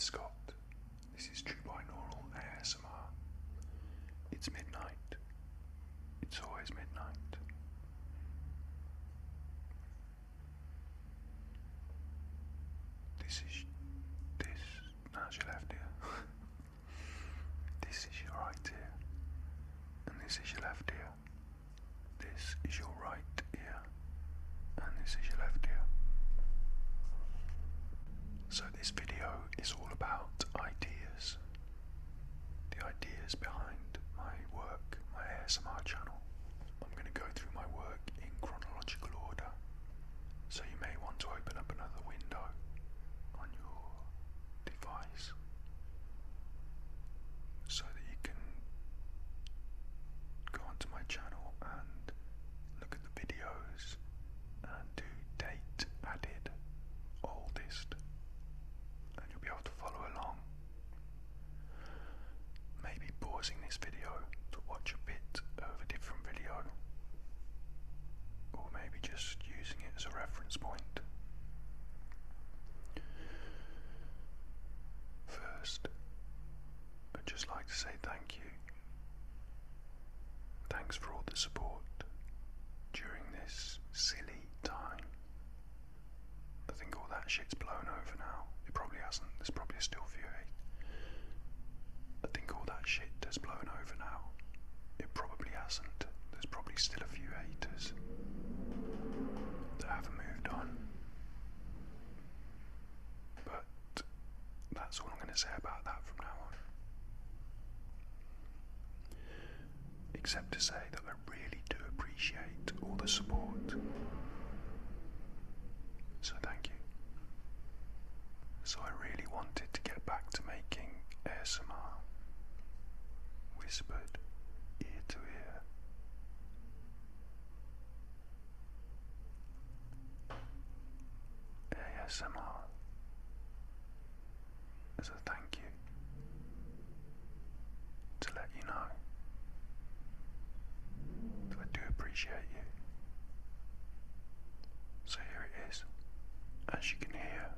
Scott. This is truebinaural ASMR. It's midnight. It's always midnight. Now's your left ear. This is your right ear. And this is your left ear. This is your right ear. And this is your left ear. So this video is all about ideas. The ideas behind my work, my ASMR channel. I'm going to go through my work in chronological order. So you may want to open up another window on your device so that you can go onto my channel and look at the videos and do date added oldest, and you'll be able to follow along. Maybe pausing this video to watch a bit of a different video, or maybe just using it as a reference point. First, I'd just like to say thank you. Thanks for all the support during this silly time. I think all that shit's blown over now. It probably hasn't. There's probably still a few hate. I think all that shit has blown over now. It probably hasn't. There's probably still a few haters that haven't moved on. But that's all I'm going to say about that from now on. Except to say that I really do appreciate all the support. So thank you. So I really wanted to get back to making ASMR, whispered, ear to ear. ASMR as a thank you, to let you know that I do appreciate you. So here it is. As you can hear,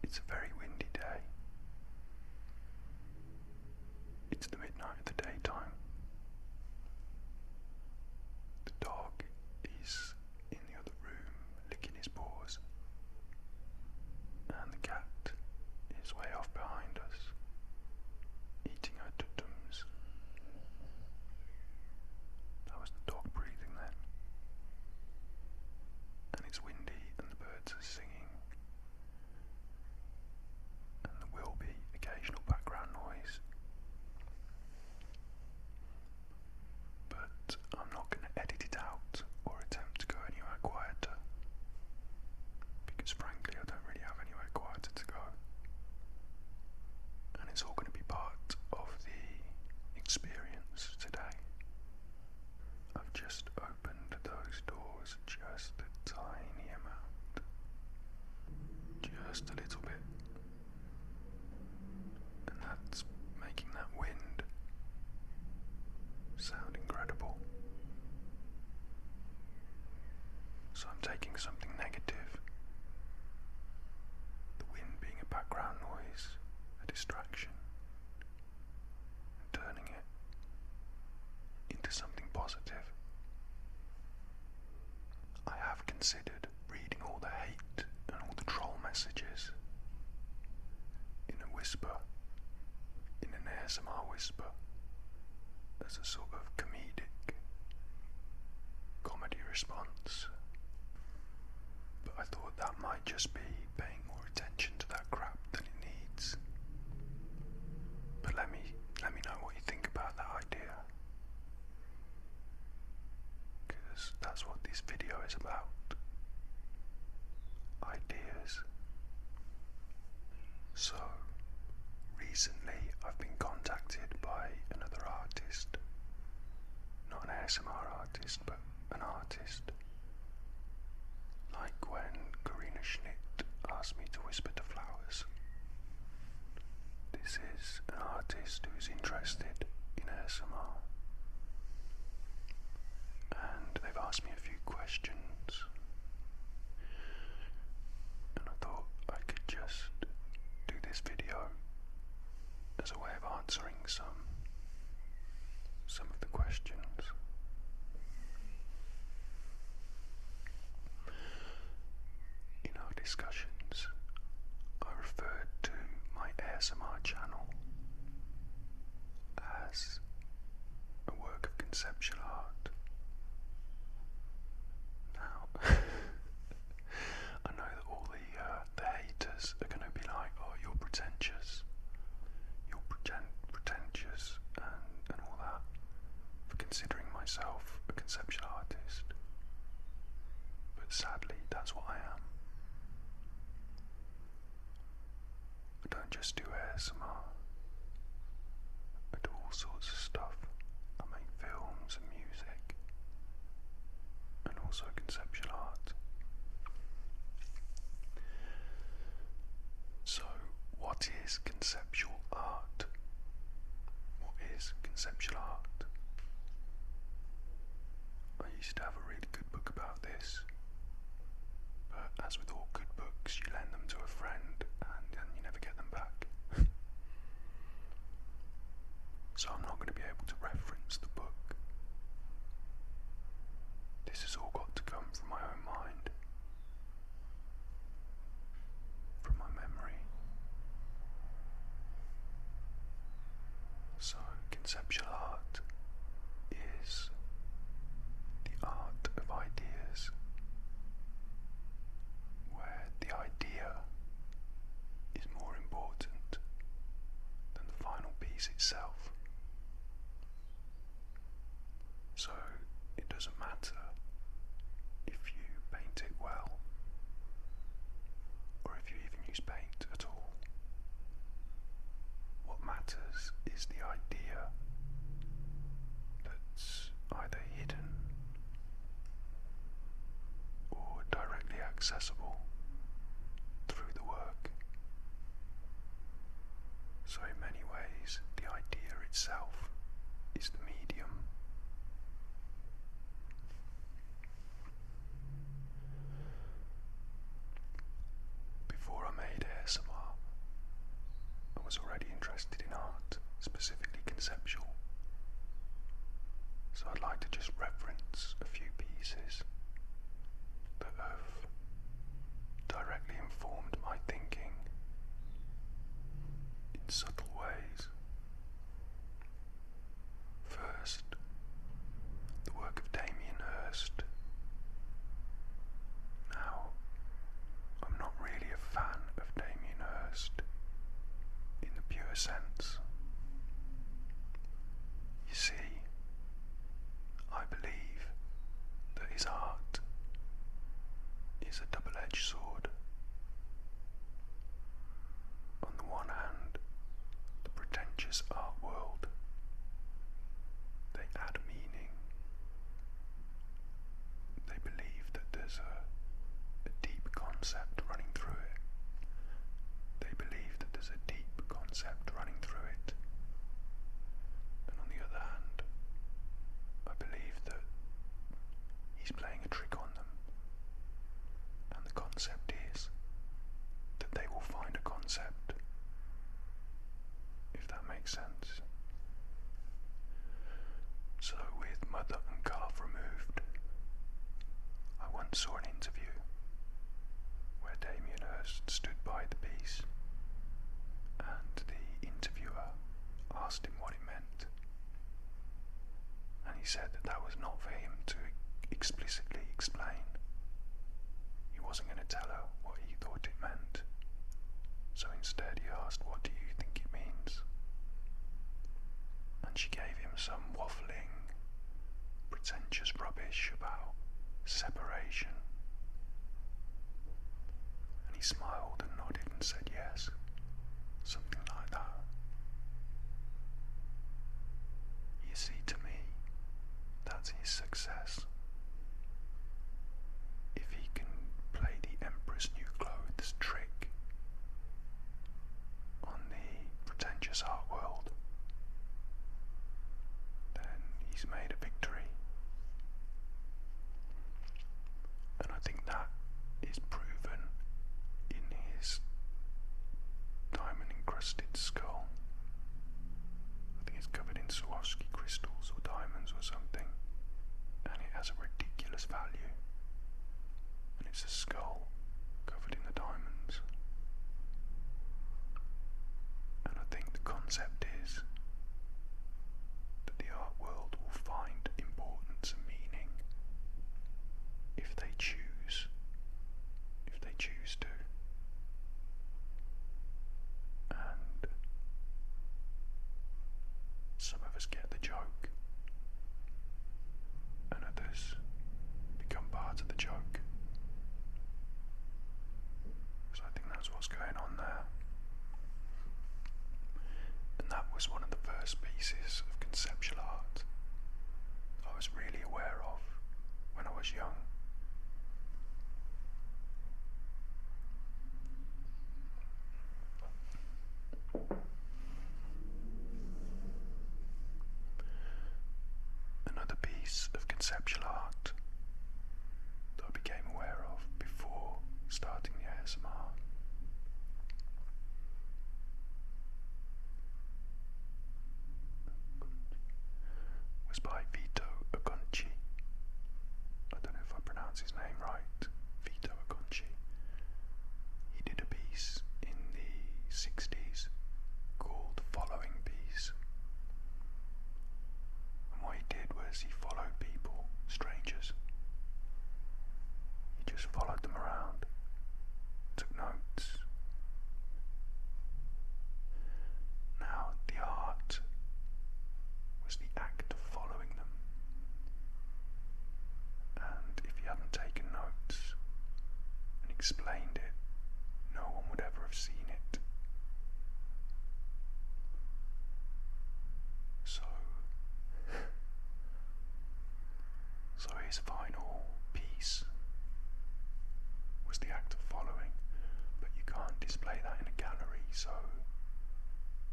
it's a very windy day. It's the midnight of the daytime. The dog is in the other room licking his paws, and the cat is way off behind us, eating her tutums. That was the dog breathing then. And it's windy and the birds are singing, and there will be occasional background noise. But I'm not going to edit it out or attempt to go anywhere quieter, because frankly I don't really have anywhere quieter to go. And it's all going to be part of the experience today. I've just opened those doors just a tiny amount. Just a little bit. And that's making that wind sound incredible. So I'm taking something negative, the wind being a background noise, a distraction, and turning it into something positive. I have considered reading all the hate and all the troll messages in a whisper, in an ASMR whisper, as a sort of comedy response. But I thought that might just be paying more attention to that crap than it needs. But let me know what you think about that idea, because that's what this video is about. Ideas. So, recently I've been contacted by another artist, not an ASMR artist, but an artist. Like when Karina Schnitt asked me to whisper to flowers. This is an artist who's interested in ASMR. And they've asked me a few questions. And I thought I could just discussions, I referred to my ASMR channel as a work of conceptual art. Now, I know that all the haters are going to be like, oh, you're pretentious, pretentious, and all that, for considering myself a conceptual artist. But sadly, that's what I am. I don't just do ASMR. I do all sorts of stuff. I make films and music, and also conceptual art. So, what is conceptual art? What is conceptual art? I used to have a really good book about this, but as with all good books, you lend them to a friend and then you never get them back. So I'm not going to be able to reference the book. This has all got to come from my own mind, from my memory. So conceptual art is the art of ideas, where the idea is more important than the final piece itself. So it doesn't matter if you paint it well, or if you even use paint at all. What matters is the idea that's either hidden or directly accessible through the work. So in many ways, the idea itself is the medium. Before I made ASMR, I was already interested in art, specifically conceptual. So I'd like to just reference a few pieces that have directly informed my thinking in subtle ways. First, the work of Damien Hirst. Now, I'm not really a fan of Damien Hirst in the pure sense. You see, I believe that his art is a double-edged sword. On the one hand, the pretentious art world, they add meaning. They believe that there's a deep concept running through it. They believe that there's a deep concept running through it. And on the other hand, I believe that he's playing a trick on them. And the concept is that they will find a concept, if that makes sense. So with Mother and Calf removed, I once saw an interview where Damien Hirst stood by the piece and the interviewer asked him what it meant, and he said that that was not for him to explicitly explain. He wasn't going to tell her what he thought it meant, so instead he asked, "What do you think it means?" And she gave him some waffling, pretentious rubbish about separation. And he smiled and nodded and said yes, something like that. You see, to me, that's his success. If he can play the Emperor's New Clothes trick on the pretentious art world, then he's made a victory. And I think that is proven in choose to. And some of us get the joke, and others become part of the joke. So I think that's what's going on there. And that was one of the first pieces of conceptual art I was really aware of when I was young. Another piece of conceptual art that I became aware of before starting the ASMR was by Vito Acconci. I don't know if I pronounce his name right. Vito Acconci. He did a piece in the 60s called Following Piece. And what he did was he followed people, strangers. He just followed them around, took notes. Now, the art was the act of following them. And if he hadn't taken notes and explained it, no one would ever have seen it. So his final piece was the act of following, but you can't display that in a gallery, so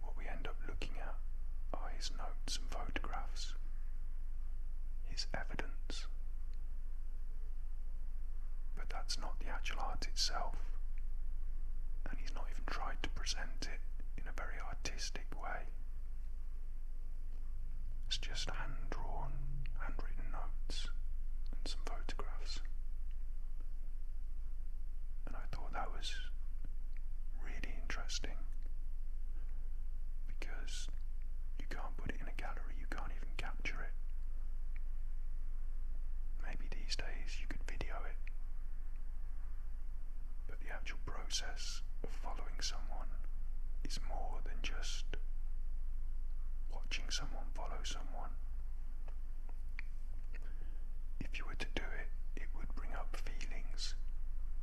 what we end up looking at are his notes and photographs, his evidence. But that's not the actual art itself, and he's not even tried to present it in a very artistic way. It's just hand-drawn, handwritten notes and some photographs. And I thought that was really interesting, because you can't put it in a gallery, you can't even capture it. Maybe these days you could video it, but the actual process of following someone is more than just watching someone follow someone. If you were to do it, it would bring up feelings,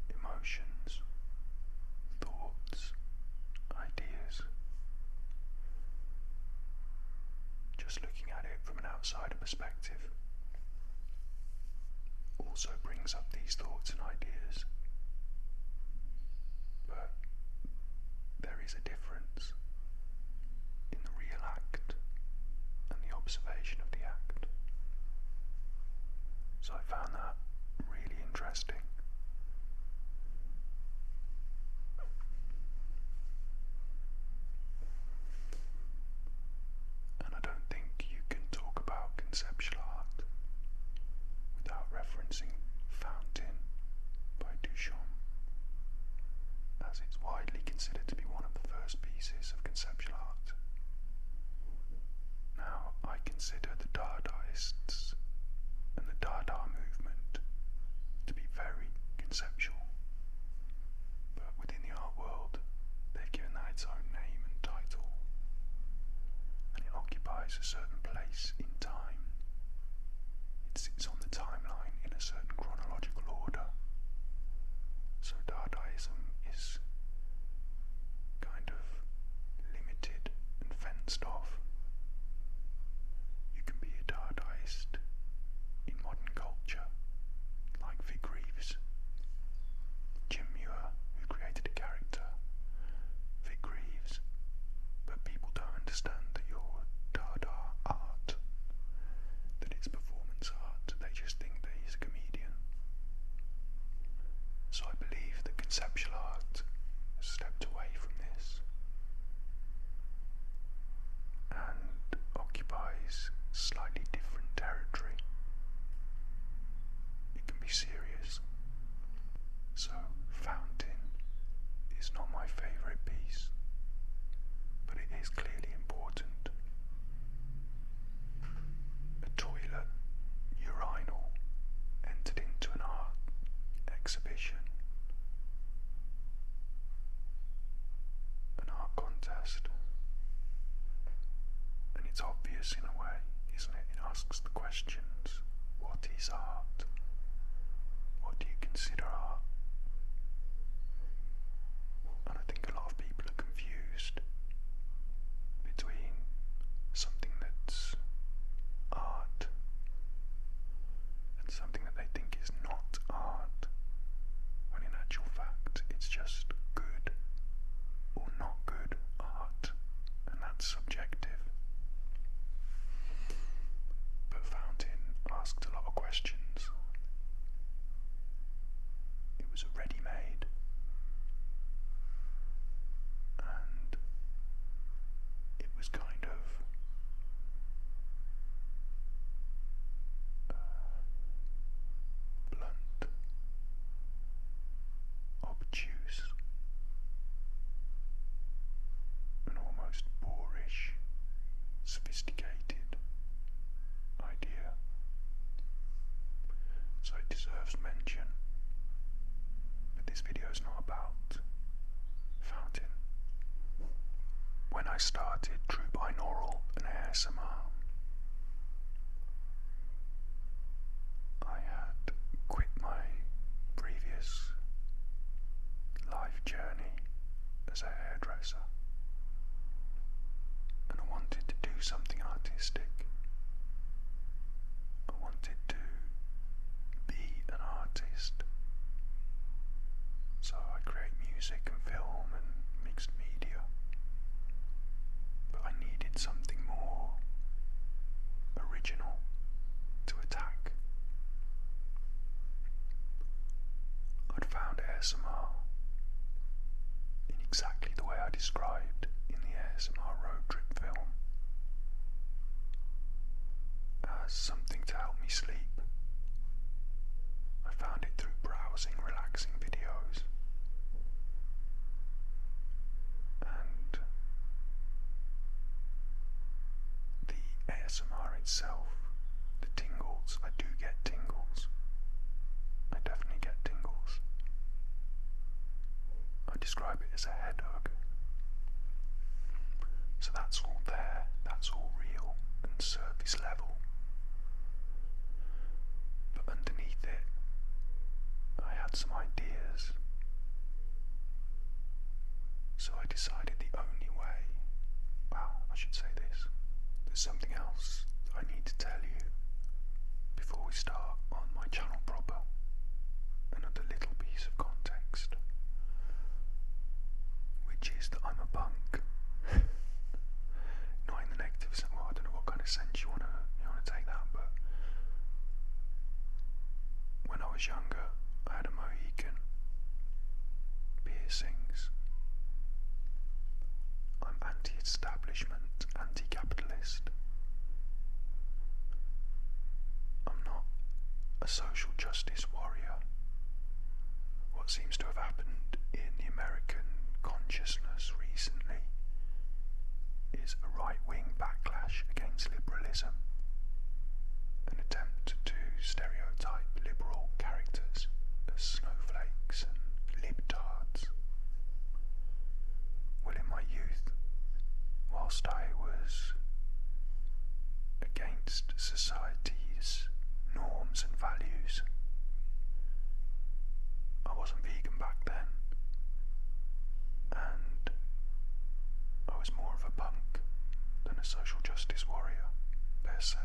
emotions, thoughts, ideas. Just looking at it from an outsider perspective also brings up these thoughts and ideas. But there is a difference in the real act and the observation of the act. So I found that really interesting. And I don't think you can talk about conceptual art without referencing Fountain by Duchamp, as it's widely considered to be one of the first pieces of conceptual art. Now, I consider the Dadaists and the Dada movement to be very conceptual, but within the art world, they've given that its own name and title, and it occupies a certain place in time. It sits on the timeline in a certain chronological order. So Dadaism is kind of limited and fenced off. You can be a Dadaist in modern culture, like Vic Reeves, Jim Muir, who created a character, Vic Reeves, but people don't understand that you're Dada art, that it's performance art. They just think that he's a comedian. So I believe that conceptual art has stepped away from this and occupies slightly different territory. It can be serious. So Fountain is not my favourite piece, but it is clearly important. A toilet urinal entered into an art exhibition first. And it's obvious in a way, isn't it? It asks the questions: what is art? What do you consider art? And I think a lot of people are confused between something that's art and something that they think is not art, when in actual fact it's just good or not good art, and that's subjective. But Fountain asked a lot of questions. It was a ready-made, and it was kind of blunt, obtuse, an almost boorish, sophisticated idea. So it deserves mention. But this video is not about Fountain. When I started truebinaural and ASMR, I had quit my previous life journey as a hairdresser, and I wanted to do something artistic. I wanted to be an artist. So I create music and film and mixed media. But I needed something more original to attack. I'd found ASMR in exactly the way I described in the ASMR road trip film, as something to help me sleep. I found it through browsing relaxing videos, and the ASMR itself, the tingles, I do get tingles. I definitely get tingles. I describe it as a head hug. So that's all there, that's all real and surface level. But underneath it, I had some ideas. So I decided the only way, well, I should say this, there's something else I need to tell you before we start on my channel proper. Another little piece of context, which is that I'm a punk. Not in the negative sense. Well, I don't know what kind of sense you wanna take that, but when I was younger, I had a Mohican, piercings. I'm anti-establishment, anti-capitalist. I'm not a social justice warrior. What seems to have happened in the American consciousness recently is a right-wing backlash against liberalism, an attempt to stereotype liberal characters as snowflakes and libtards. Well, in my youth, whilst I was against society's norms and values, I wasn't vegan back then, and I was more of a punk than a social justice warrior, per se.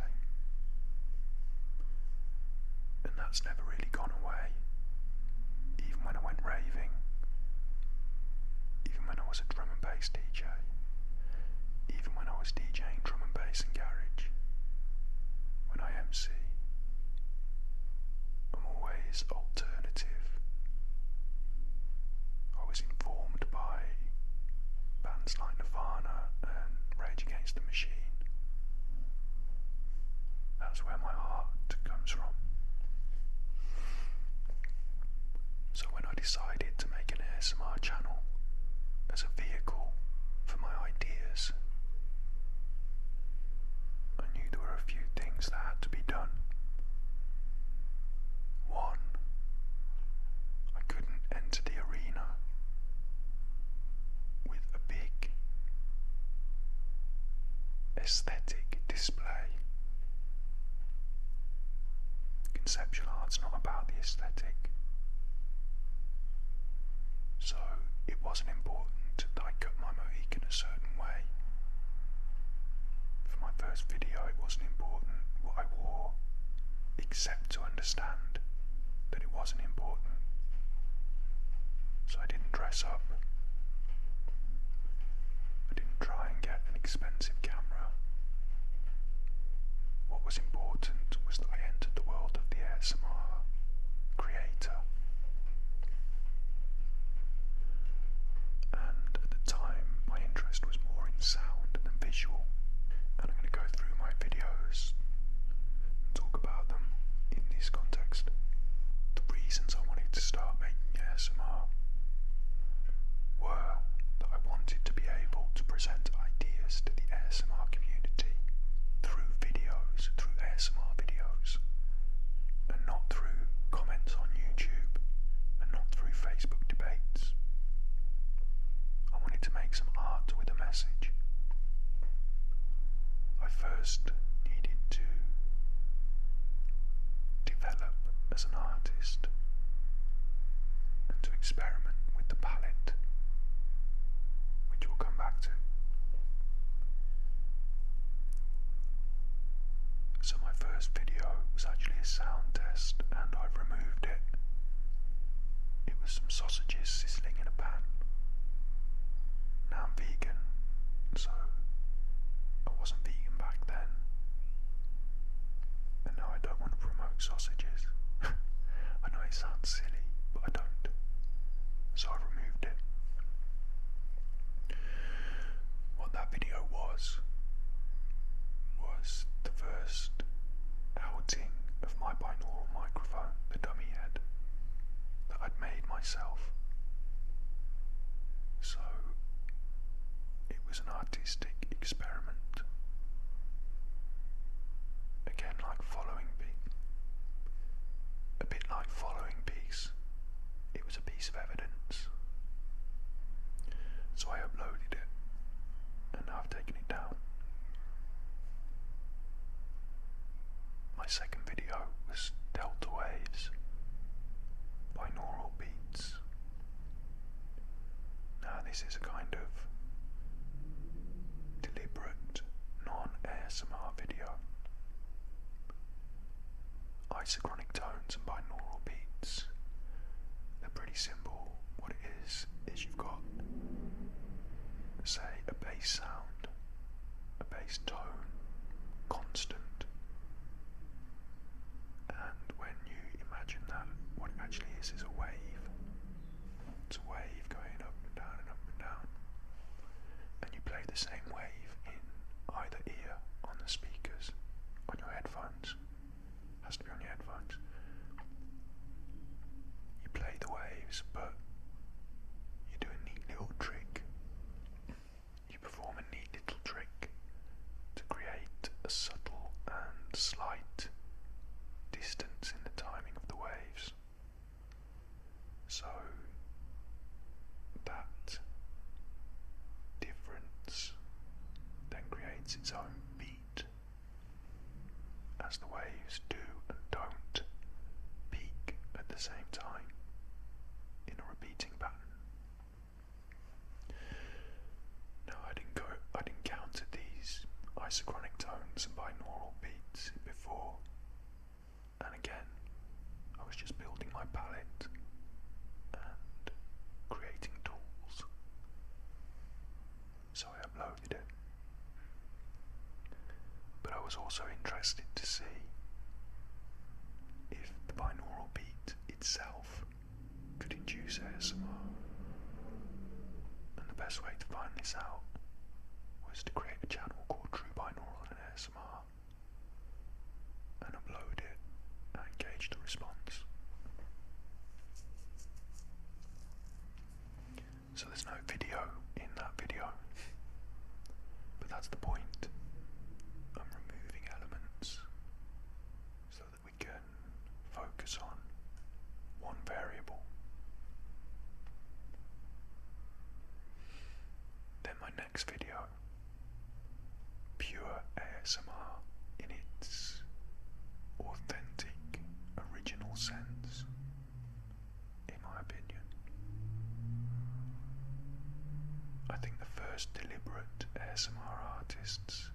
And that's never really gone away, even when I went raving, even when I was a drum and bass DJ, even when I was DJing drum and bass and garage, when I MC. I'm always alternative. I was informed by bands like Nirvana and Rage Against the Machine. That's where my heart comes from. So when I decided to make an ASMR channel as a vehicle for my ideas, I knew there were a few things that had to be done. One, conceptual art's not about the aesthetic. So it wasn't important that I cut my Mohican a certain way. For my first video, it wasn't important what I wore, except to understand that it wasn't important. So I didn't dress up. I didn't try and get an expensive camera. What was important was that I entered the world of the ASMR creator. And at the time, my interest was more in sound than visual. And I'm going to go through my videos and talk about them in this context. The reasons I wanted to start making ASMR were that I wanted to be able to present ideas to the ASMR community through videos, through ASMR videos, and not through comments on YouTube, and not through Facebook debates. I wanted to make some art with a message. I first needed to develop as an artist and to experiment with the palette, which we'll come back to. So my first video was actually a sound test, and I've removed it. It was some sausages sizzling in a pan. Now I'm vegan, so I wasn't vegan back then, and now I don't want to promote sausages. I know it sounds silly, but I don't. So I removed it. What that video was the first outing of my binaural microphone, the dummy head, that I'd made myself. So it was an artistic experiment. Again, a bit like following peace. It was a piece of evidence. So I uploaded it, and now I've taken it down. My second video was Delta Waves, binaural beats. Now this is a kind of deliberate, non-ASMR video. Isochronic tones and binaural beats. They're pretty simple. What it is you've got, say, a bass sound, a bass tone, constant. And when you imagine that, what it actually is a wave. It's a wave going up and down and up and down. And you play the same wave in either ear on the speakers, on your headphones. Has to be on your headphones. You play the waves, but you do a neat little trick. You perform a neat little trick to create a subtle and slight distance in the timing of the waves. So that difference then creates its own beat as the waves do and don't peak at the same time in a repeating pattern. Now I didn't counter these isochronic tones and binaural beats before, and again I was just building my palette and creating tools. So I uploaded it. But I was also interested to see if the binaural beat itself could induce ASMR. And the best way to find this out was to create a channel called Truebinaural and ASMR and upload it and engage the response. So there's no video in that video, but that's the point. I'm removing elements so that we can focus on one variable. Then my next video, pure ASMR in its authentic, think the first deliberate ASMR artists,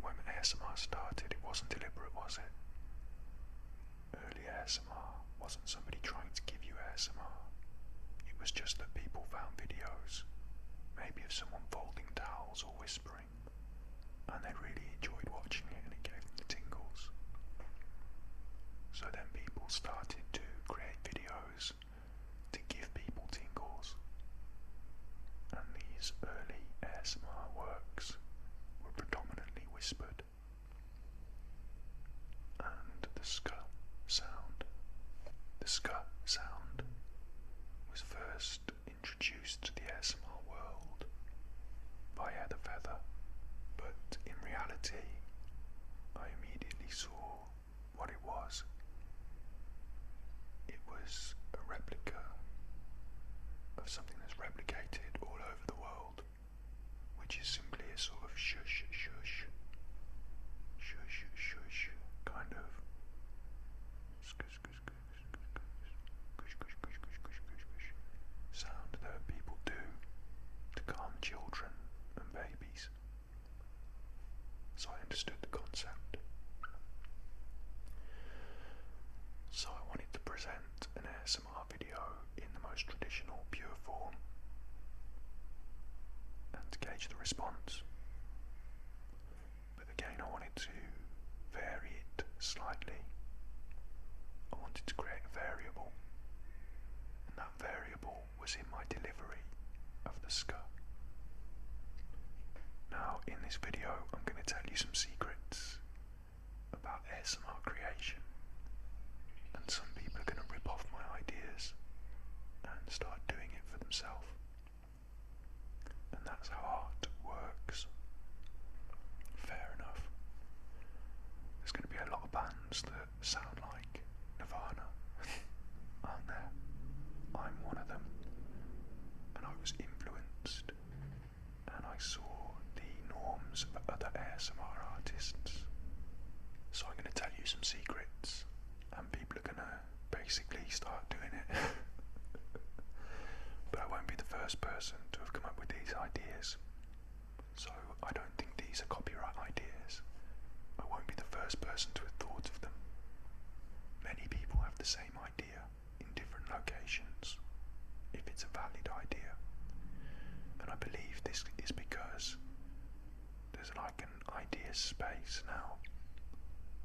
when ASMR started, it wasn't deliberate, was it? Early ASMR wasn't somebody trying to give you ASMR. It was just that people found videos, maybe of someone folding towels or whispering, and they really enjoyed watching it and it gave them the tingles. So then people started to create videos to give people tingles, and these early ASMR works were predominantly whispered. And the ska sound was first introduced to the ASMR world by Heather Feather, but in reality I immediately saw what it was. It was a replica of something that's replicated all over the world, which is simply a sort of shush shush shush shush kind of sound that people do to calm children and babies. So I understood the concept. So I wanted to present an ASMR video in the most traditional, pure form and to gauge the response. But again, I wanted to vary it slightly. I wanted to create a variable, and that variable was in my delivery of the ska. Now, in this video, I'm going to tell you some secrets about ASMR creation, and some people are going to rip off my ideas and start doing it for themselves. And that's how art works. Fair enough. There's going to be a lot of bands that sound like Nirvana, aren't there? I'm one of them, and I was influenced, and I saw the norms of other ASMR artists. So I'm going to tell you some secrets, and people are going to basically start doing it. But I won't be the first person to have come up with these ideas, so I don't think these are copyright ideas. I won't be the first person to have thought of them. Many people have the same idea in different locations, if it's a valid idea. And I believe this is because there's like an idea space now.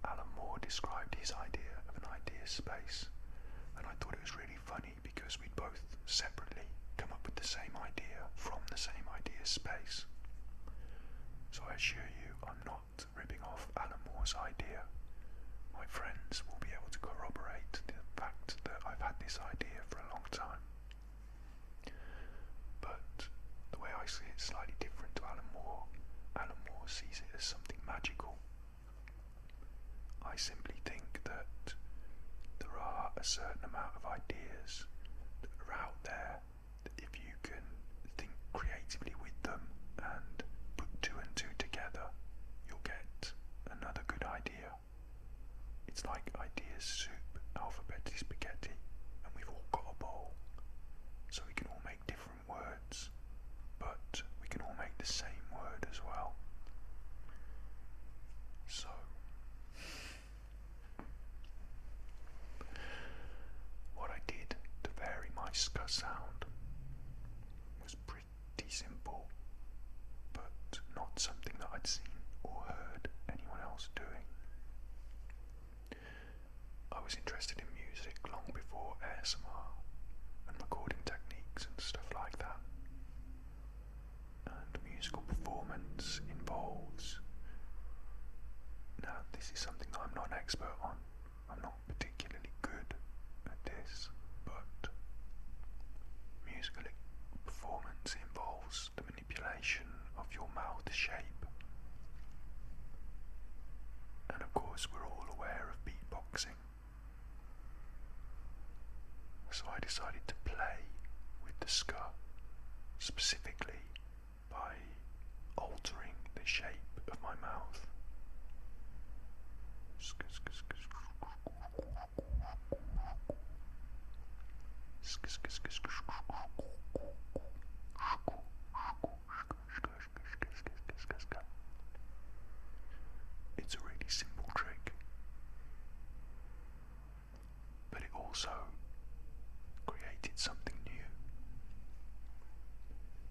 Alan Moore described his idea of an idea space, and I thought it was really funny because we'd both separately come up with the same idea from the same idea space. So I assure you, I'm not ripping off Alan Moore's idea. My friends will be able to corroborate the fact that I've had this idea for a long time. But the way I see it is slightly different to Alan Moore. Alan Moore sees it as something magical. I simply think that there are a certain amount of ideas that are out there that if you can think creatively with them and put two and two together, you'll get another good idea. It's like ideas soup, alphabeti spaghetti, and we've all got a bowl. So we can all make different words, but we can all make the same word as well. So what I did to vary my ska sound was pretty simple, but not something that I'd seen or heard anyone else doing. I was interested in music long before ASMR and recording techniques and stuff like that. And musical performance involves... Now, this is something that I'm not an expert on. I'm not particularly good at this, but musical performance involves the manipulation of your mouth shape. And of course, we're all aware of beatboxing. So I decided to play with the ska, specifically by altering the shape of my mouth. It's a really simple trick, but it also created something new,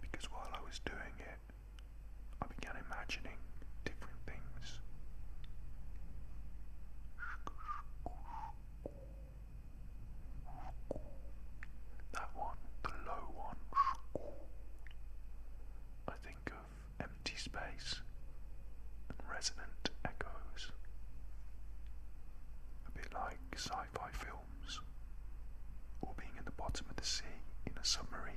because while I was doing it, I began imagining different things. That one, the low one, I think of empty space and resonant echoes, a bit like sci-fi films, or being in the bottom of the sea in a submarine.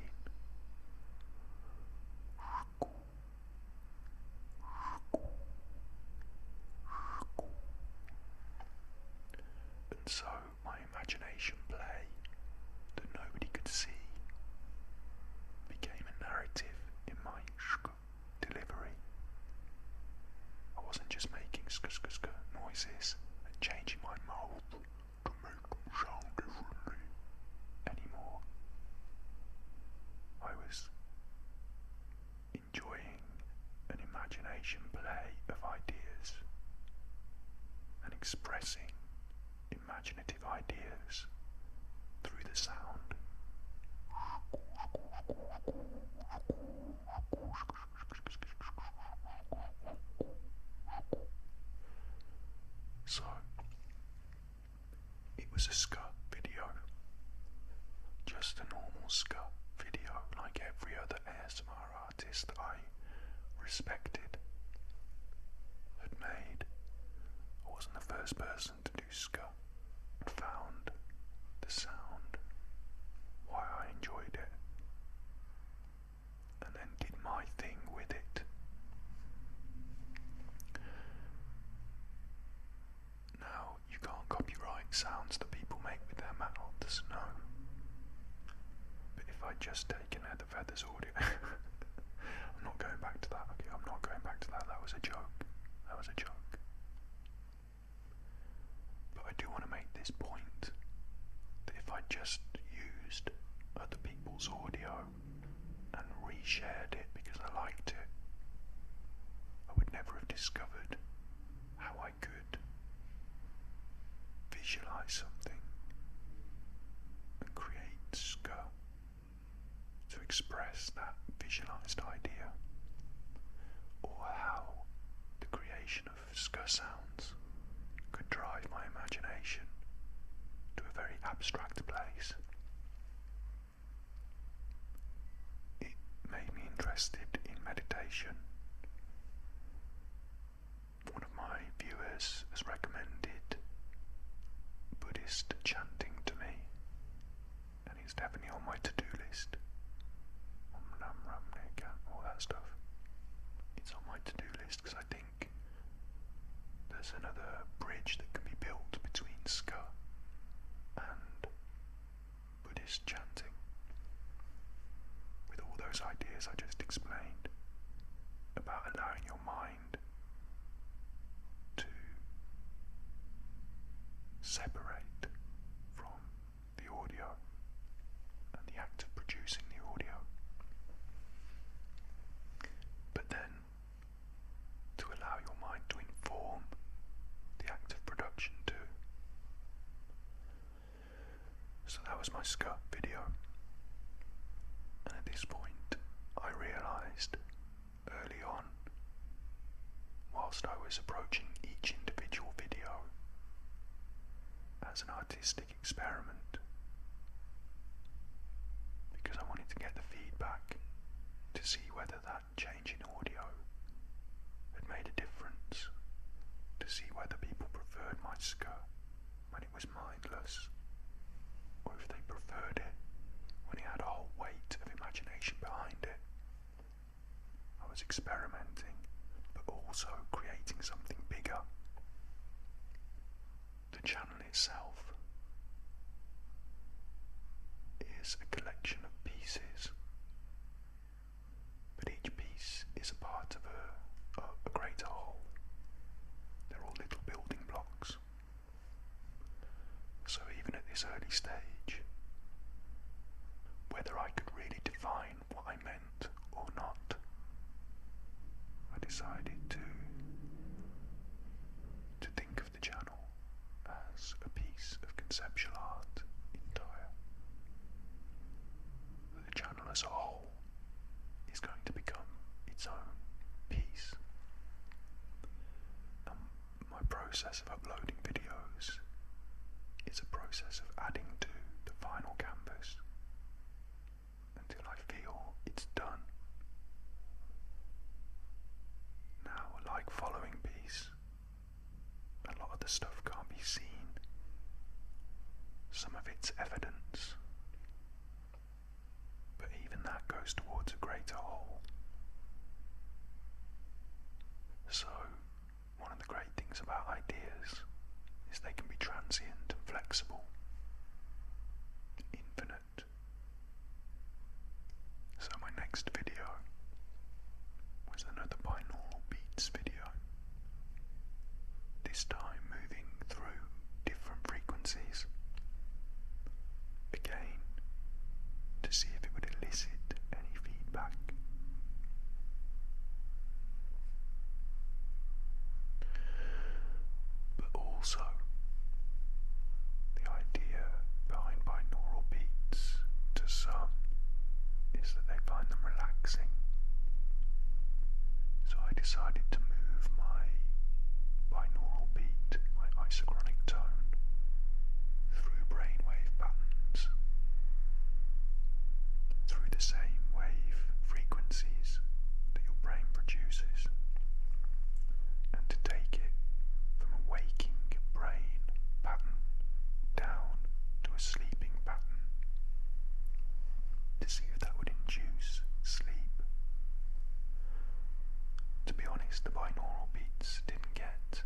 And so my imagination play that nobody could see became a narrative in my delivery. I wasn't just making noises and changing my mouth to make them sound differently anymore. I was enjoying an imagination play of ideas and expressing imaginative ideas through the sound. So, it was a ska video, just a normal ska video like every other ASMR artist I respected had made. I wasn't the first person to do ska. I found the sound, why I enjoyed it, and then did my thing with it. Now, you can't copyright sounds that people make with their mouths, no. But if I'd just taken the Feathers audio, I'm not going back to that, okay, I'm not going back to that, that was a joke, that was a joke. But I do want to make this point, that if I just used other people's audio and reshared it because I liked it, I would never have discovered how I could visualize something and create ska to express that visualized idea, or how the creation of ska sounds could drive my imagination to a very abstract place. It made me interested in meditation. One of my viewers has recommended Buddhist chanting to me, and it's definitely on my to-do list. All that stuff. It's on my to-do list because I think there's another bridge that can be built between ska and Buddhist chanting, with all those ideas I just explained about allowing your mind to separate from the audio and the act of producing the audio, but then to allow your mind to inform the act of production too. So that was my ska video, and at this point I realised early on, whilst I was approaching each individual video as an artistic experiment, because I wanted to get the feedback to see whether that change in audio had made a difference, to see whether people preferred my ska when it was mindless, or if they preferred it when it had a whole weight of imagination behind it. I was experimenting, but also creating something bigger. The channel itself is a collection of pieces, but each piece is a part of a greater whole. They're all little building blocks. So even at this early stage, decided to think of the channel as a piece of conceptual art entire. The channel as a whole is going to become its own piece. My process of uploading videos is a process of adding to the final canvas until I feel it's done. Now, a like following piece, a lot of the stuff can't be seen. Some of it's evidence, but even that goes towards a greater whole. So, one of the great things about ideas is they can be transient and flexible, infinite. So my next video was another binaural beats video, this time moving through different frequencies, again to see if it would elicit any feedback. But also, the idea behind binaural beats to some is that they find them relaxing. So I decided to move my binaural beat, my isochronic tone, through brainwave patterns, through the same wave frequencies that your brain produces, and to take it from a waking brain pattern down to a sleeping pattern, to see if that would induce sleep. To be honest, the binaural beats didn't get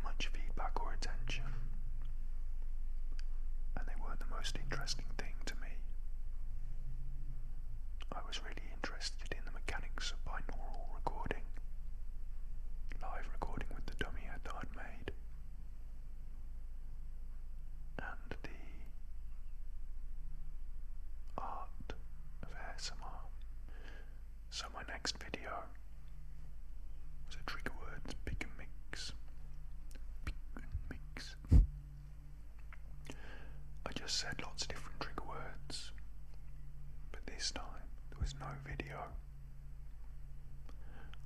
much feedback or attention, and they weren't the most interesting thing to me. I was really interested in the mechanics of binaural recording, live recording with the dummy head that I'd made, and the art of ASMR. So my next video was a trigger words pick and mix. I just said lots of different trigger words, but this time there was no video.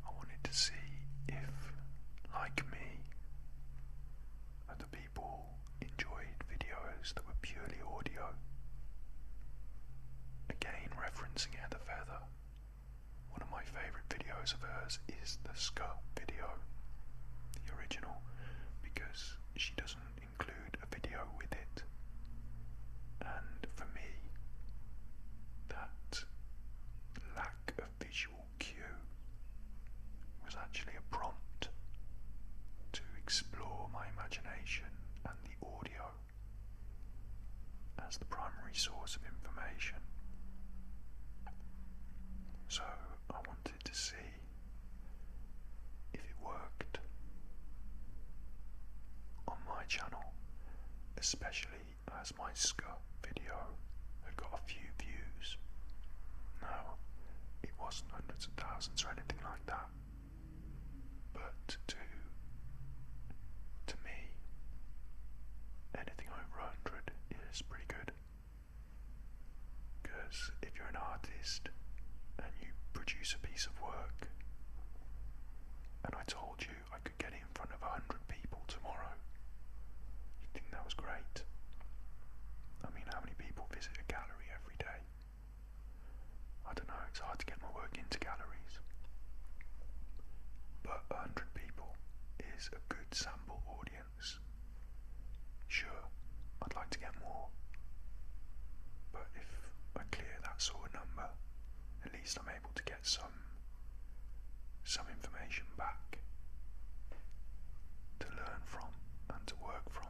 I wanted to see if, like me, other people enjoyed videos that were purely audio. Again, referencing Heather Feather, one of my favourite videos of hers is the Ska video, the original, because she doesn't include a video with it. And for me, that lack of visual cue was actually a prompt to explore my imagination and the audio as the primary source of information. So I wanted to see if it worked on my channel, especially as my Ska video had got a few views. Now, it wasn't hundreds of thousands or anything like that, but to me, anything over 100 is pretty good. Because if you're an artist and you produce a piece of work, and I told you I could get it in front of 100 people tomorrow, you'd think that was great. I mean, how many people visit a gallery every day? I don't know, it's hard to get my work into galleries. But 100 people is a good sample audience. Sure, I'd like to get more, but if I clear that sort of number, at least I'm able to get some information back to learn from and to work from.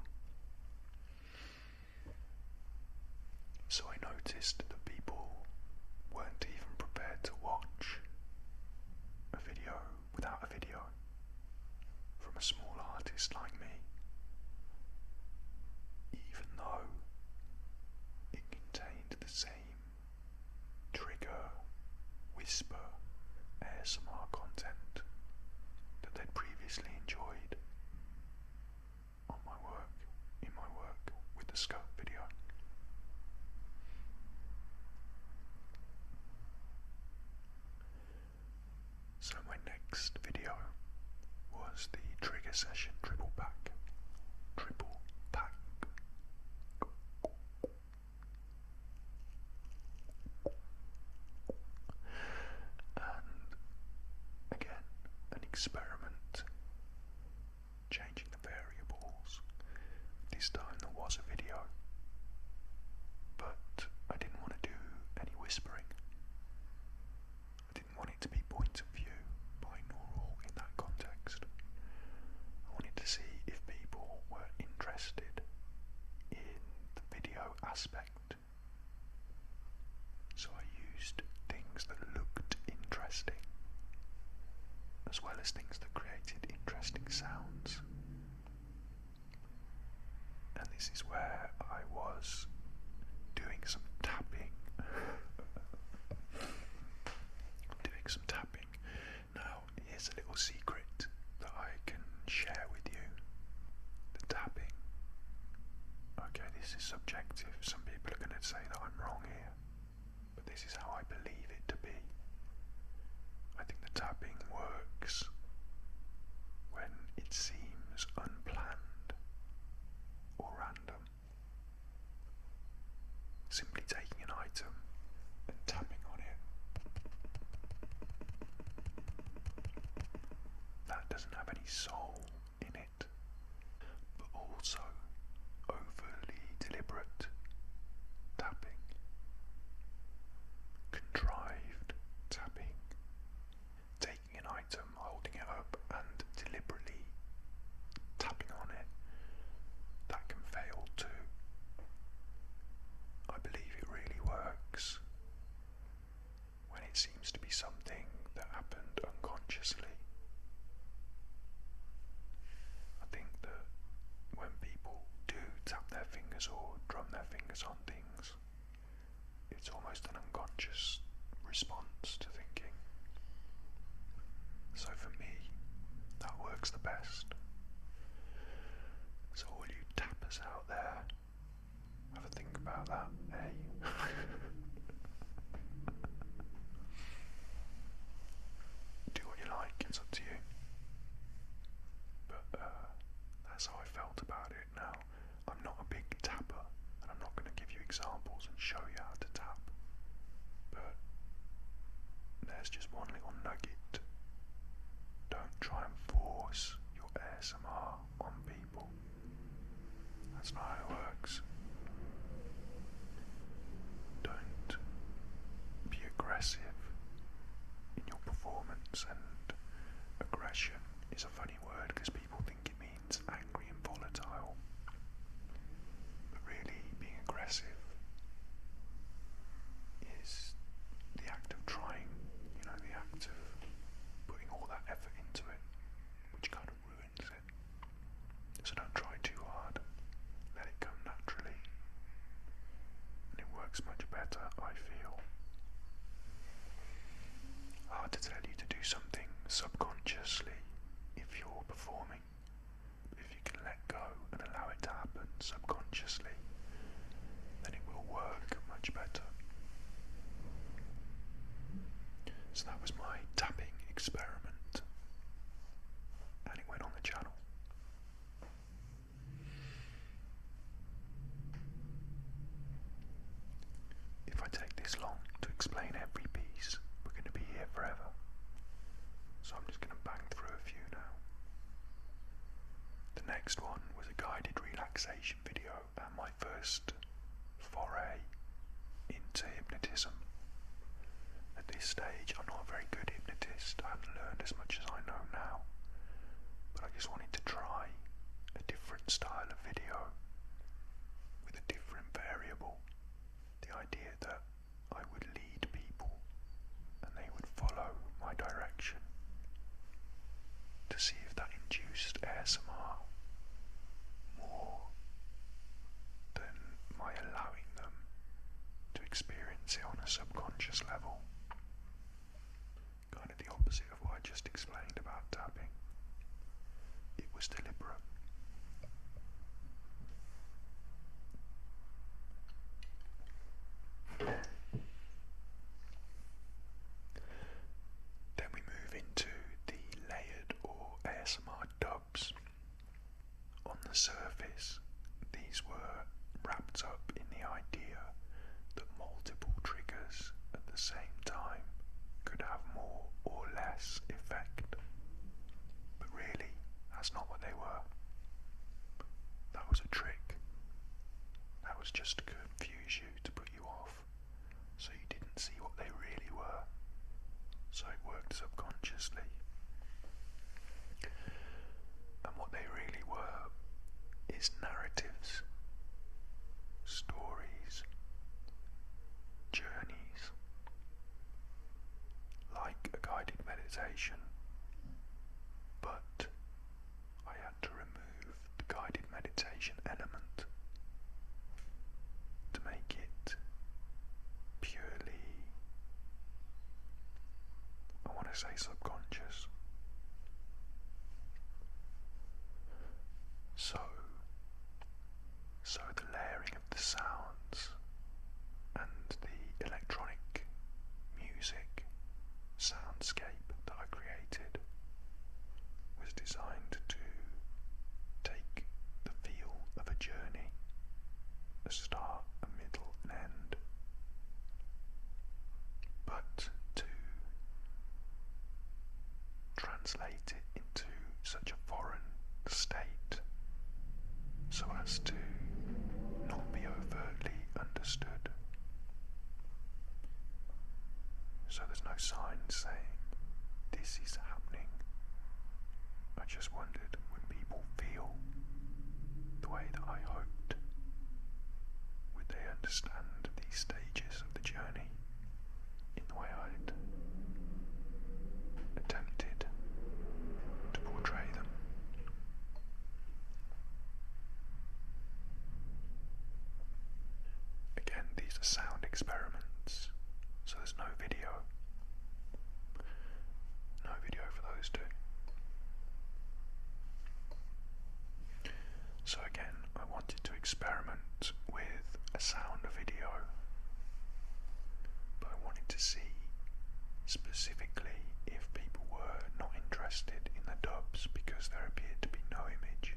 So I noticed that people weren't even prepared to watch a video without a video from a small artist like me, even though it contained the same trigger, whisper, ASMR content previously enjoyed on my work, in my work with the scope video. So my next video was the trigger session triple pack. And again, an experiment, changing the variables. This time there was a video, but I didn't want to do any whispering. I didn't want it to be point of view, binaural in that context. I wanted to see if people were interested in the video aspect. So I used things that looked interesting, as well as things that created interesting sounds. And this is where I was doing some tapping. Now, here's a little secret that I can share with you. The tapping. Okay, this is subjective. Some people are going to say that I'm wrong here, but this is how I believe it to be. I think the tapping works when it seems unplanned or random. Simply taking an item and tapping on it. That doesn't have any soul in it, but also overly deliberate tapping, contrived tapping, taking an item, holding it up and deliberately tapping on it, that can fail too. I believe it really works when it seems to be something that happened unconsciously. I think that when people do tap their fingers or drum their fingers on things, it's almost an unconscious response to thinking. So for me, that works the best. So all you tappers out there, have a think about that, eh? Do what you like, it's up to you. But that's how I felt about it. Now, I'm not a big tapper, and I'm not going to give you examples and show you how to tap. But there's just one little nugget. Don't try and force your ASMR on people. That's not how it works. Don't be aggressive in your performance, and aggression is a funny word because people think it means angry and volatile. But really, being aggressive is the act of trying, the act of putting all that effort into it, which kind of ruins it. So don't try too hard. Let it come naturally. And it works much better, I feel. Hard to tell you to do something subconsciously if you're performing. If you can let go and allow it to happen subconsciously, then it will work much better. So that was my tapping experiment, and it went on the channel. If I take this long to explain every piece, we're going to be here forever. So I'm just going to bang through a few now. The next one was a guided relaxation video and my first foray into hypnotism. At this stage, I'm not a very good hypnotist. I haven't learned as much as I know now. But I just wanted to try a different style of video with a different variable. The idea that I would lead people and they would follow my direction, to see if that induced ASMR more than my allowing them to experience it on a subconscious level. Kind of the opposite of what I just explained about tapping. same time could have more or less effect. But really, that's not what they were. That was a trick. That was just to confuse you, to put you off, so you didn't see what they really were. So it worked subconsciously. And what they really were is narratives, stories, journeys, like a guided meditation, but I had to remove the guided meditation element to make it purely, I want to say, subconscious. So the layering of the sounds and the electronic music soundscape that I created was designed to take the feel of a journey, a start, a middle, an end, but to translate it into such a foreign state so as to not be overtly understood. So there's no sign saying this is happening. I just wondered, would people feel the way that I hoped? Would they understand these stages of the journey in the way I'd attempted to portray them? Again, these are sound experiments, so there's no video. No video for those two. So again, I wanted to experiment with a sound video, but I wanted to see specifically if people were not interested in the dubs because there appeared to be no image.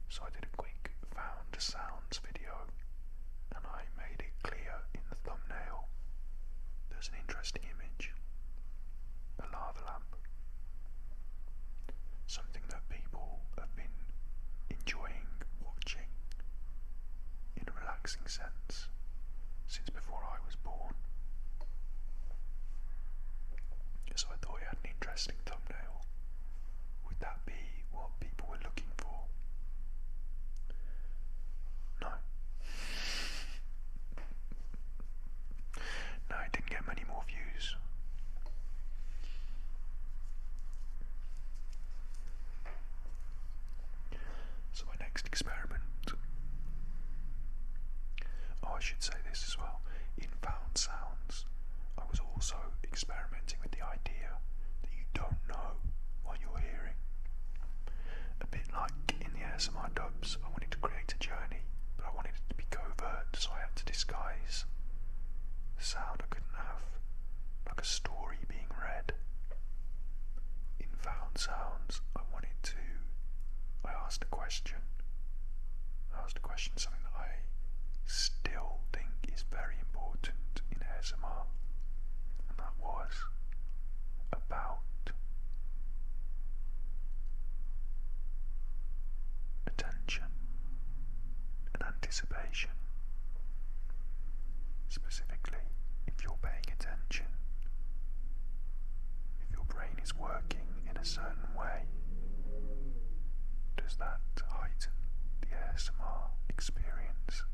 So I did a quick found sounds video and I made it clear in the thumbnail there's an interesting image, a lava lamp, something that people have been enjoying watching in a relaxing sense since before I was born. So I thought it had an interesting thumbnail. Would that be what people were looking for? No. No, it didn't get many more views. So my next experiment, I should say this as well, in found sounds, I was also experimenting with the idea that you don't know what you're hearing. A bit like in the ASMR dubs, I wanted to create a journey, but I wanted it to be covert, so I had to disguise the sound. I couldn't have like a story being read. In found sounds, I asked a question. Something that I still think is very important in ASMR, and that was about attention and anticipation. Specifically, if you're paying attention, if your brain is working in a certain way, does that heighten the ASMR experience?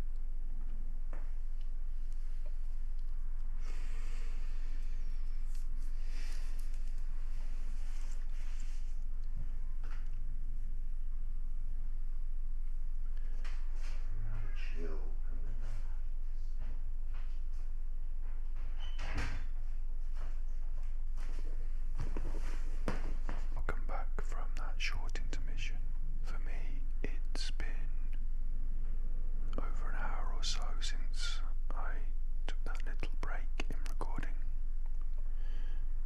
Welcome back from that short intermission. For me, it's been over an hour or so since I took that little break in recording.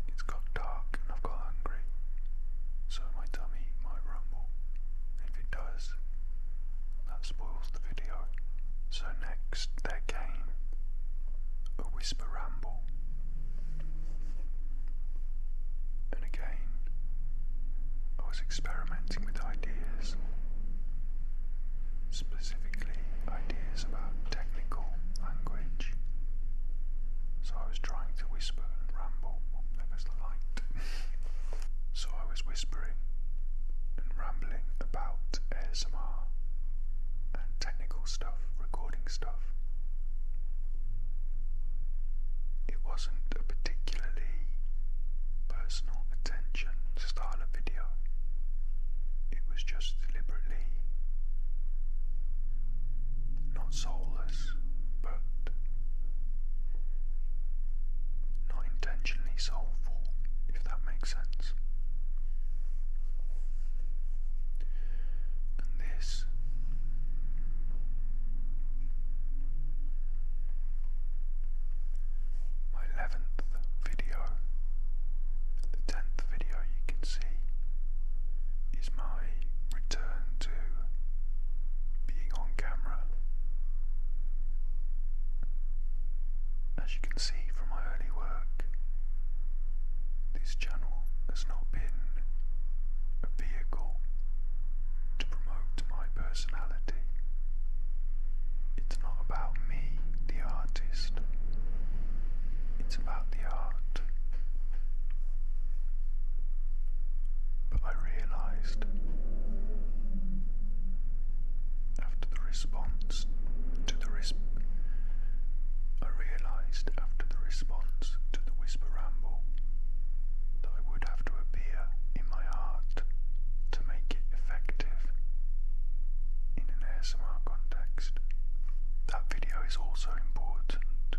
It's got dark and I've got hungry, so my tummy might rumble. If it does, that spoils the video. So next there came a whisper ramble. And again, I was experimenting with ideas, specifically ideas about technical language. So I was trying to whisper and ramble. Oh, there goes the light. So I was whispering and rambling about ASMR and technical stuff, recording stuff. It wasn't a particularly personal attention style of video. It was just deliberately not soulless, but not intentionally soulful, if that makes sense. And this my 11th video, the 10th video you can see, is my return to being on camera. As you can see from my early work, this channel has not been a vehicle to promote my personality. It's not about me, the artist. It's about the art. But I realised after the response to the whisper ramble that I would have to appear in my art to make it effective in an ASMR context. That video is also important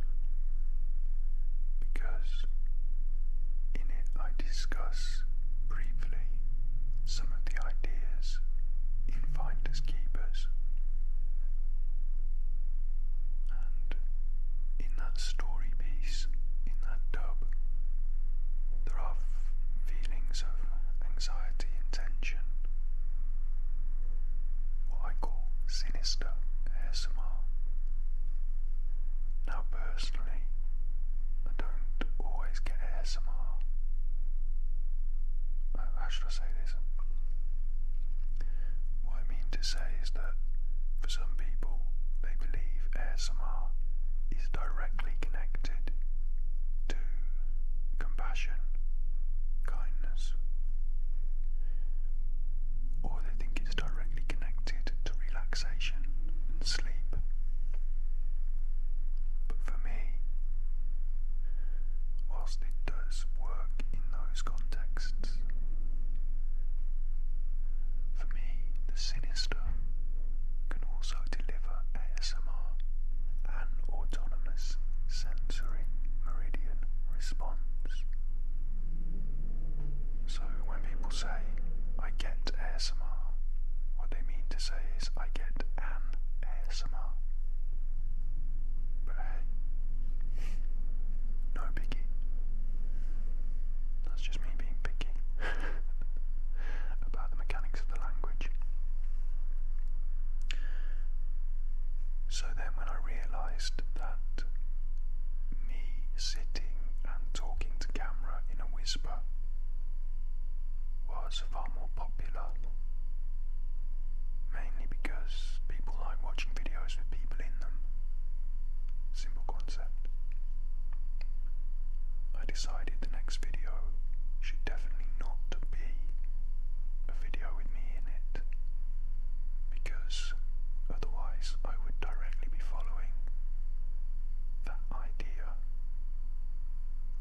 because in it I discuss briefly some of the ideas in Finders Keepers, and in that story piece, in that dub, there are feelings of anxiety and tension, what I call sinister ASMR. Now personally, I don't always get ASMR. How should I say this? What I mean to say is that for some people, they believe ASMR is directly connected to compassion, kindness, or they think it's directly connected to relaxation and sleep. But for me, whilst it does work in those contexts, for me, the sinister can also deliver ASMR, an autonomous sensory meridian response. So when people say, I get ASMR, what they mean to say is, I get an ASMR. But hey, no biggie. That's just me being picky about the mechanics of the language. So then when I realised that me sitting and talking to camera in a whisper was far more popular, mainly because people like watching videos with people in them. Simple concept. I decided the next video should definitely not be a video with me in it, because otherwise I would directly be following that idea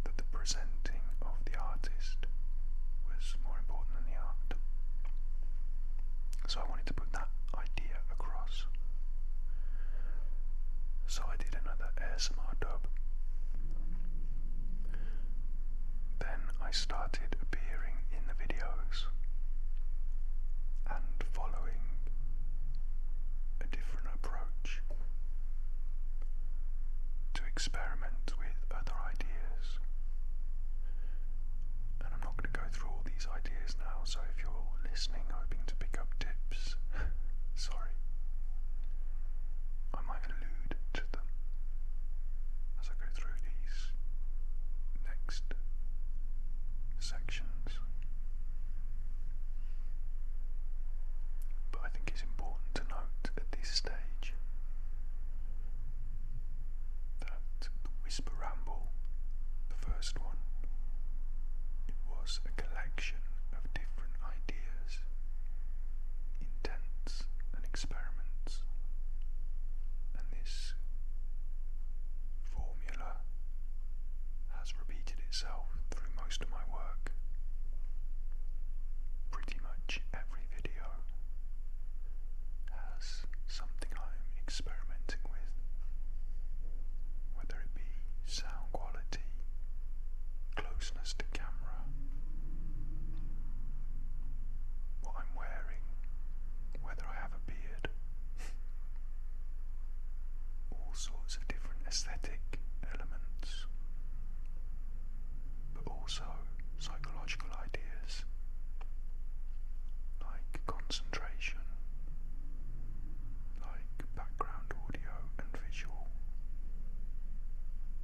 that the presenting of the artist was more important than the art. So I wanted to put that idea across. So I did another ASMR dub. Then I started appearing in the videos and following a different approach to experiment with other ideas. And I'm not going to go through all these ideas now, so if you're listening hoping to pick up tips, sorry. I might allude to them as I go through was a collection of different ideas, intents and experiments, and this formula has repeated itself through most of my work. Pretty much every video has something I'm experimenting with, whether it be sound quality, closeness to camera, what I'm wearing, whether I have a beard, all sorts of different aesthetic elements, but also psychological ideas like concentration, like background audio and visual,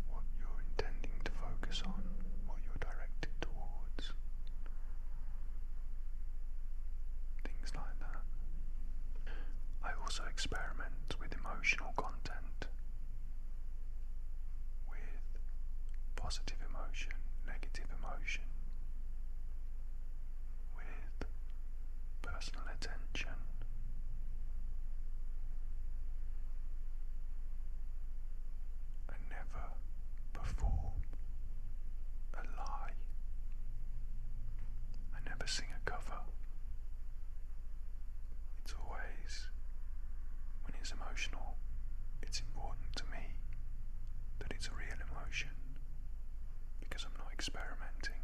what you're intending to focus on, what you're directed towards, things like that. I also experiment with emotional content, with positive emotion, negative emotion, with personal attention. I never perform a lie. I never sing a cover. It's always, when it's emotional, it's important to me that it's a real emotion, because I'm not experimenting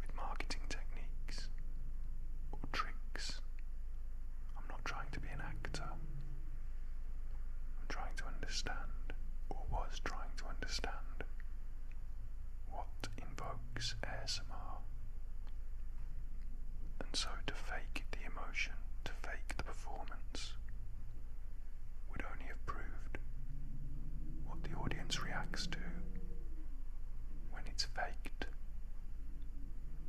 with marketing techniques or tricks. I'm not trying to be an actor. I'm trying to understand, or was trying to understand, what invokes ASMR. And so to fake the emotion, to fake the performance, would only have proved what the audience reacts to when it's faked,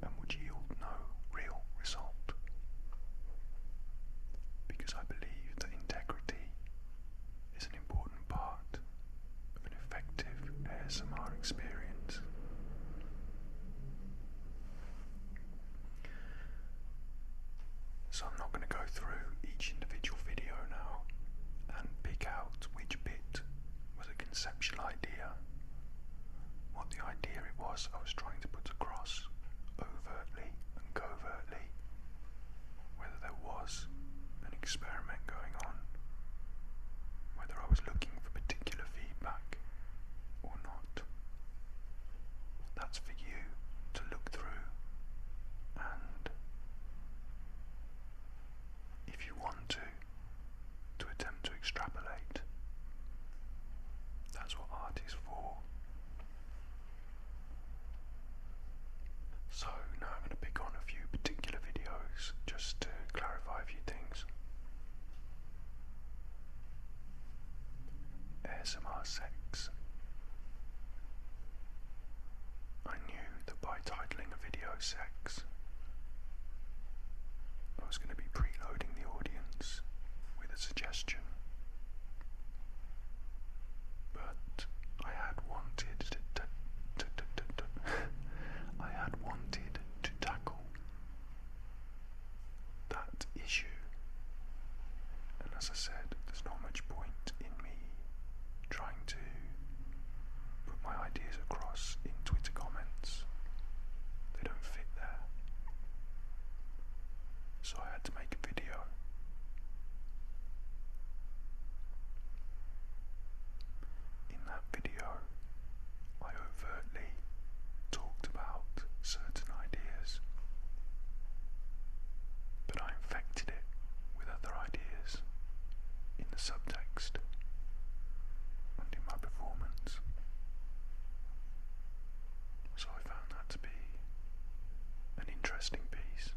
and would yield no real result. Because I believe that integrity is an important part of an effective ASMR experience. So I'm not going to go through each individual video now and pick out which bit was a conceptual idea, what the idea it was I was trying to put across overtly and covertly, whether there was an experiment going on, whether I was looking for particular feedback or not. That's for you to look through, and if you want to attempt to extrapolate. That's what art is for. So now I'm going to pick on a few particular videos just to clarify a few things. ASMR sex. I knew that by titling a video sex, I was going to be preloading the audience with a suggestion, but I had wanted to tackle that issue, and as I said, there's not much point in me trying to put my ideas across in Twitter comments. They don't fit there. So I had to make a video. In that video, I overtly talked about certain ideas, but I infected it with other ideas in the subtext and in my performance. So I found that to be an interesting piece.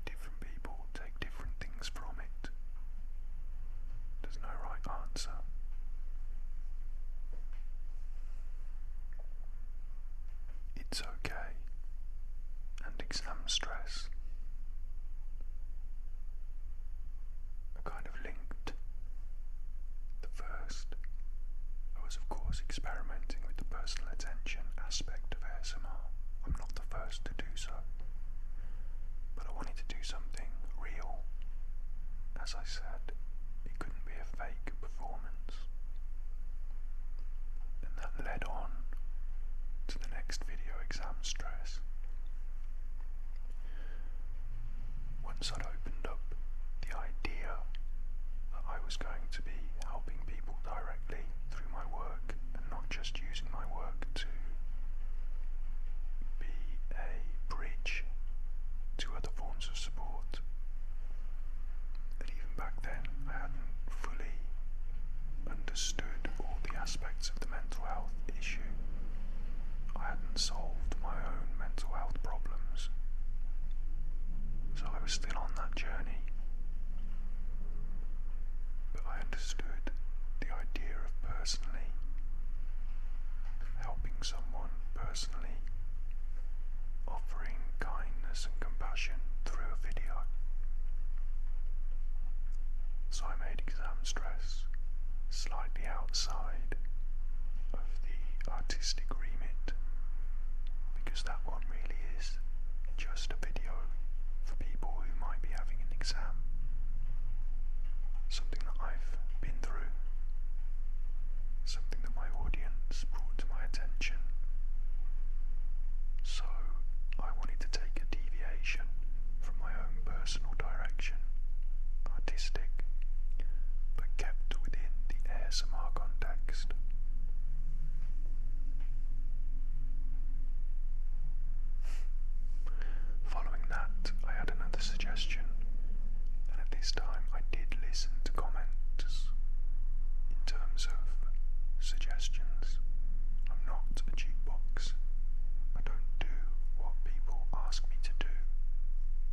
Different people take different things from it. There's no right answer. It's okay, and exam stress aspect of ASMR. I'm not the first to do so, but I wanted to do something real. As I said, it couldn't be a fake performance. And that led on to the next video, exam stress. Once I'd opened up the idea that I was going to be helping people directly through my work and not just using my work to be a bridge to other forms of support. And even back then I hadn't fully understood all the aspects of the mental health issue. I hadn't solved my own mental health problems. So I was still on that journey. But I understood the idea of personally helping someone, personally offering kindness and compassion through a video. So I made exam stress slightly outside of the artistic remit, because that one really is just a video for people who might be having an exam. Something that I've been through, something that my audience brought to my attention. So I wanted to take a deviation from my own personal direction, artistic, but kept within the ASMR context. Following that, I had another suggestion, and at this time I did listen to comments in terms of suggestions. I'm not a jukebox. I don't do what people ask me to do.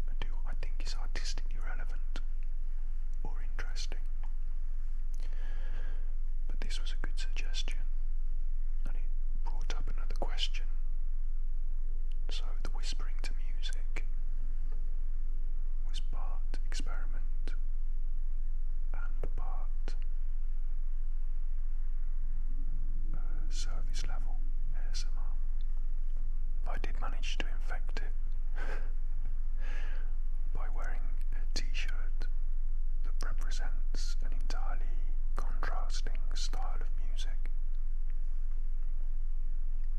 I do what I think is artistically relevant or interesting. But this was a good suggestion, and it brought up another question. So the whispering to music was part experiment and part service level ASMR. I did manage to infect it by wearing a t-shirt that represents an entirely contrasting style of music.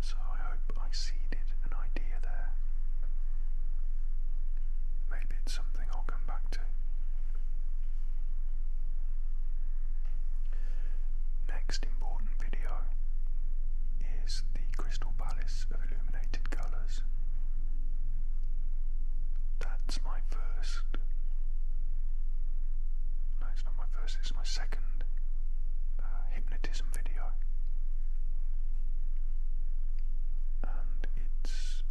So I hope I seeded an idea there. Maybe it's something I'll come back to. Next important video is the Crystal Palace of Illuminated Colours. That's my first. No, it's not my first, it's my second hypnotism video. And it's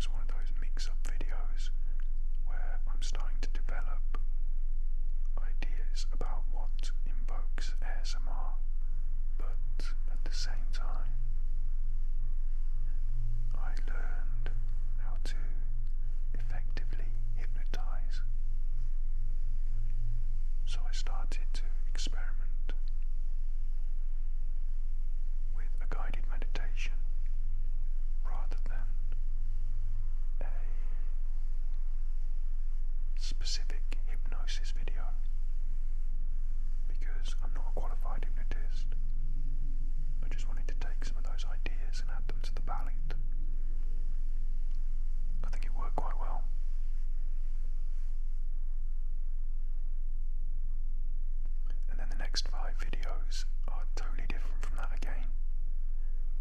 one of those mix-up videos where I'm starting to develop ideas about what invokes ASMR, but at the same time I learned how to effectively hypnotize. So I started to experiment with a guided meditation rather than a specific hypnosis video, because I'm not a qualified hypnotist. I just wanted to take some of those ideas and add them to the palette. I think it worked quite well. And then the next 5 videos are totally different from that again,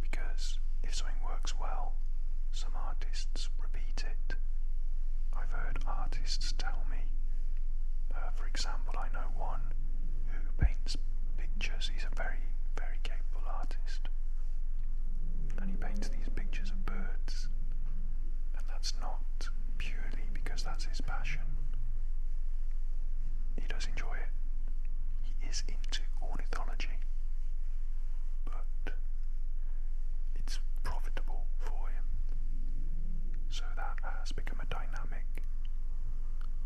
because if something works well, some artists repeat it. I've heard artists tell me, for example, I know one who paints pictures. He's a very, very capable artist, and he paints these pictures of birds, and that's not purely because that's his passion. He does enjoy it. He is into ornithology, but it's profitable for him. So that has become a dynamic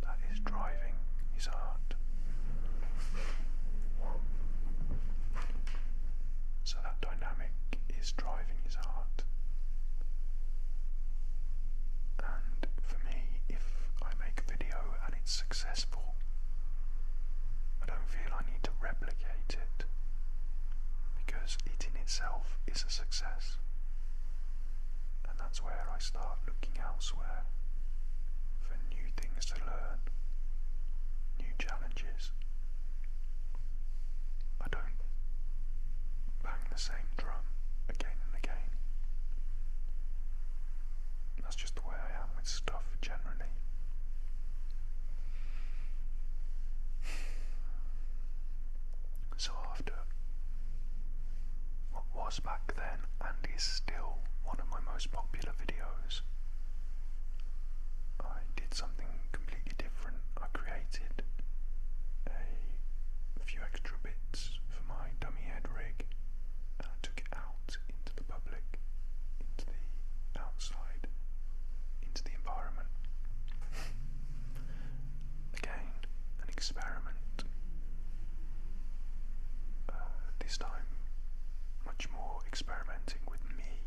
that is driving his art. So that dynamic is driving his art. process. And that's where I start looking elsewhere for new things to learn, new challenges. I don't bang the same drum again and again. That's just the way I am with stuff generally. So after what was back then and is still one of my most popular videos, I did something completely different. I created a few extra bits for my dummy head rig, and I took it out into the public, into the outside, into the environment. Again, an experiment. This time, much more experimenting with me,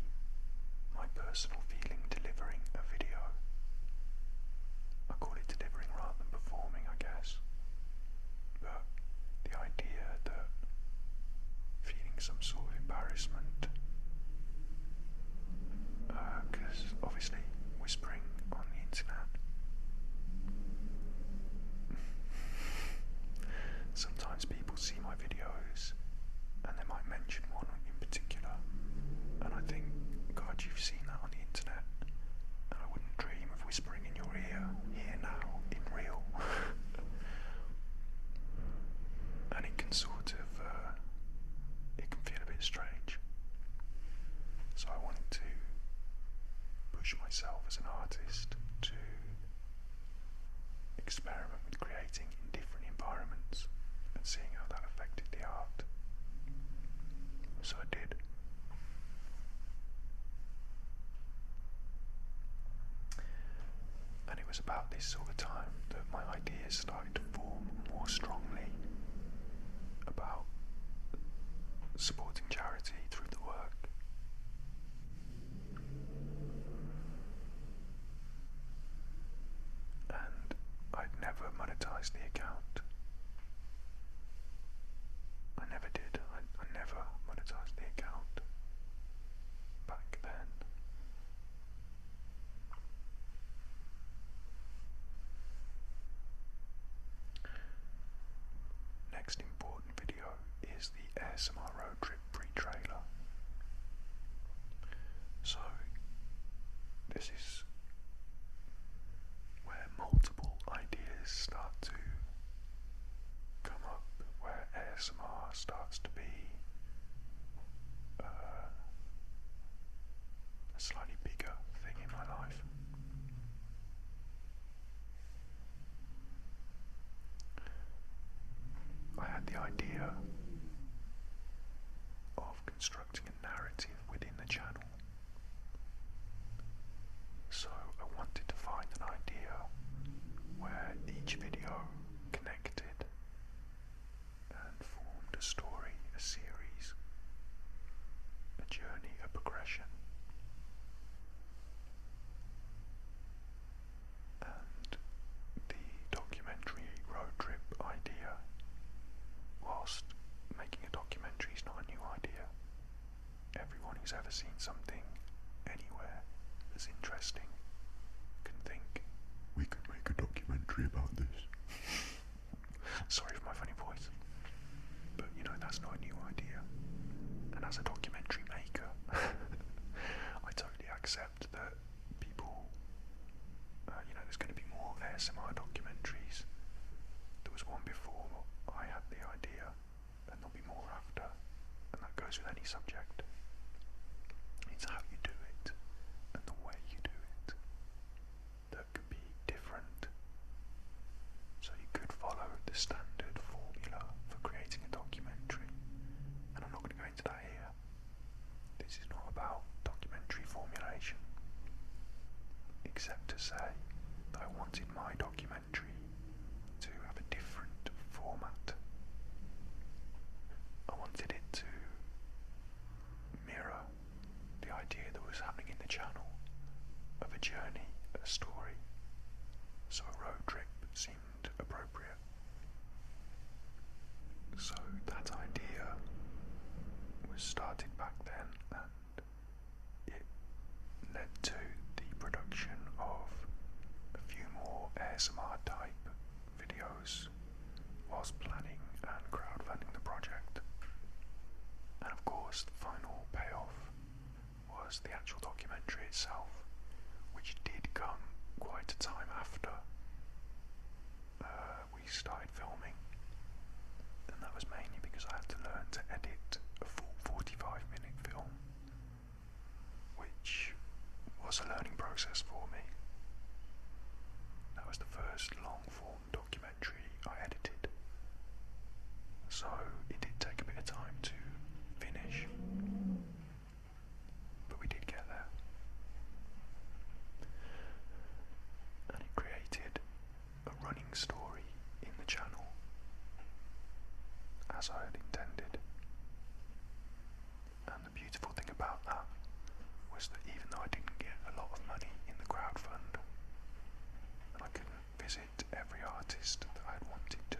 my personal feeling delivering a video. I call it delivering rather than performing, I guess. But the idea that feeling some sort of embarrassment, because obviously whispering on the internet, sometimes people see my videos and they might mention one in particular, and I think, God, you've seen that on the internet, and I wouldn't dream of whispering in your ear, here now, in real. And it can sort of, it can feel a bit strange. So I wanted to push myself as an artist to experiment with creating in different environments and seeing how that affected the art. So I did. And it was about this sort of time that my ideas started to form more strongly about supporting charity through the work. And I'd never monetized the account. I never did. I never monetized the account back then. Next important video is the ASMR road trip pre-trailer. So this is where multiple ideas start to come up, where ASMR starts to be a slightly bigger thing in my life. I had the idea of constructing a narrative within the channel. So I wanted to find an idea where each video connected and formed a story, a series, a journey, a progression. And the documentary road trip idea, whilst making a documentary is not a new idea. Everyone who's ever seen something anywhere that's interesting can think, we could make a documentary about this. Sorry for my funny voice. But you know, that's not a new idea. And as a documentary maker, I totally accept that people, there's going to be more ASMR documentaries. There was one before I had the idea, and there'll be more after, and that goes with any subject. It's how you do it, and the way you do it, that could be different. So you could follow the standard formula for creating a documentary, and I'm not going to go into that here. This is not about documentary formulation, except to say that I wanted my documentary to have a different format. I wanted it to mirror the idea itself, which did come quite a time after we started filming, and that was mainly because I had to learn to edit a full 45-minute film, which was a learning process for me. That was the first long-form documentary I edited, so it did take a bit of time to finish, but we did get there. And it created a running story in the channel, as I had intended. And the beautiful thing about that was that even though I didn't get a lot of money in the crowdfund, and I couldn't visit every artist that I had wanted to,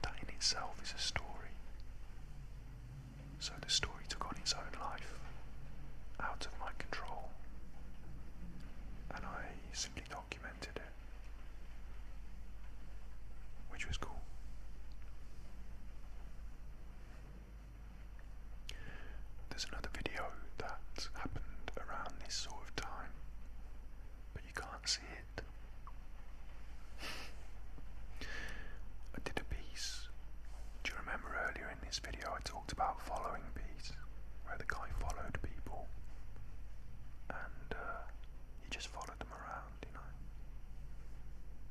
that in itself is a story. So the story took on its own life, out of my control, and I simply documented it, which was cool. There's another video that happened around this sort of time, but you can't see it. I did a piece. Do you remember earlier in this video I talked about following piece, where the guy followed people and he just followed them around, you know?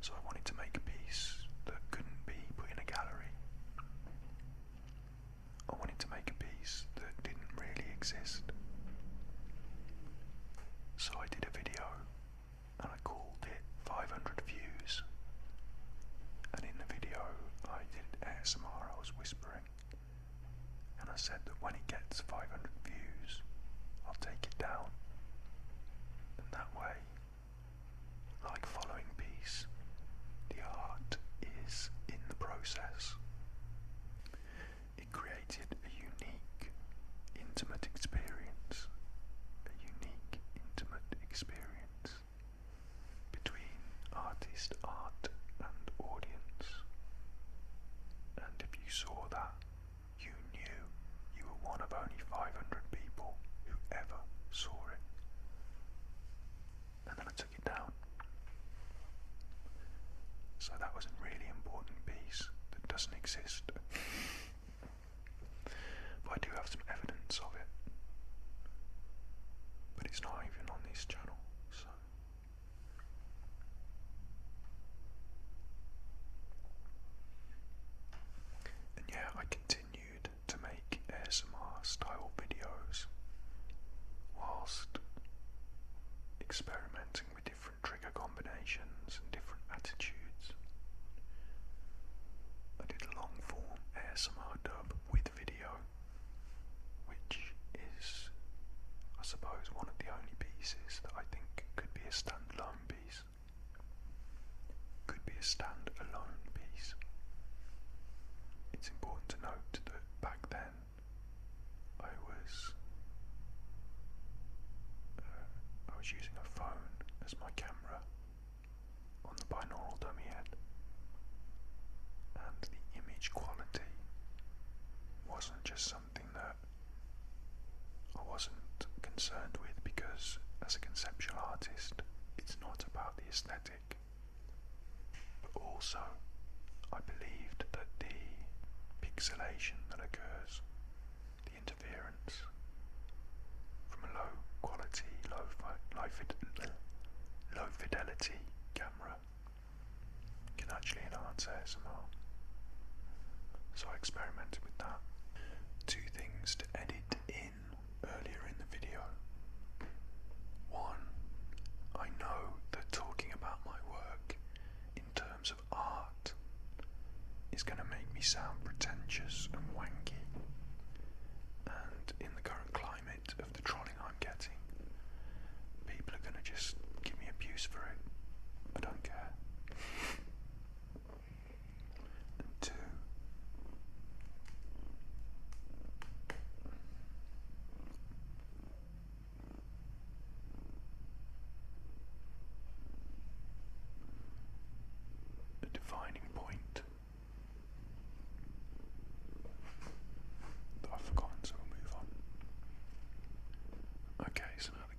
So I wanted to make a piece that couldn't be put in a gallery. I wanted to make a piece that didn't really exist. So I did a video and I called it 500 views. And in the video I did ASMR, I was whispering. And I said that when it gets 500 views, I'll take it down. And that way, like following peace, the art is in the process. It created a unique, intimate experience. A unique, intimate experience between artist, art and audience. And if you saw that, you knew you were one of only 500 people who ever saw it. And then I took it down. So that was a really important piece that doesn't exist. But I do have some evidence of it. But it's not even on this channel, so. And yeah, I continued to make ASMR style videos whilst experimenting with different trigger combinations and different attitudes. I did a long form ASMR dub with video, which is, I suppose, one of the only pieces that I think could be a standalone piece. Could be a stand-alone piece. It's important to note that back then I was using a phone as my camera on the binaural dummy head, and the image quality wasn't just something that I wasn't concerned with, because as a conceptual artist it's not about the aesthetic, but also I believed that the pixelation that occurs, the interference from a low quality, low fidelity camera can actually enhance ASMR. So I experimented with that. Two things to edit in earlier in the video. One, I know that talking about my work in terms of art is going to make me sound pretentious and wanky, and in the current climate of the trolling I'm getting, people are going to just give me abuse for it. I don't care. And two, the defining point that I've forgotten, so we'll move on. Okay, so now the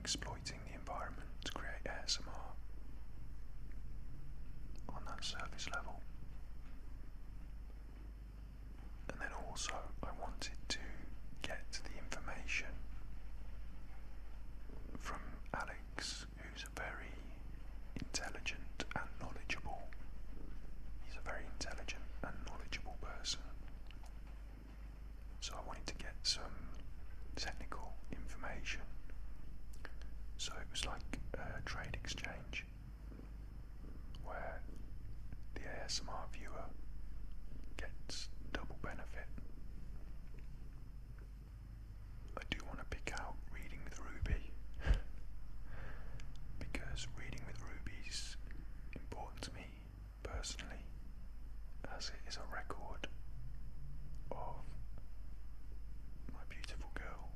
exploiting the environment to create ASMR on that surface level. And then also I wanted to get the information from Alex, who's a very intelligent and knowledgeable. He's a very intelligent and knowledgeable person. So I wanted to get some technical information. So it was like a trade exchange where the ASMR viewer gets double benefit. I do want to pick out reading with Ruby because reading with Ruby is important to me personally, as it is a record of my beautiful girl,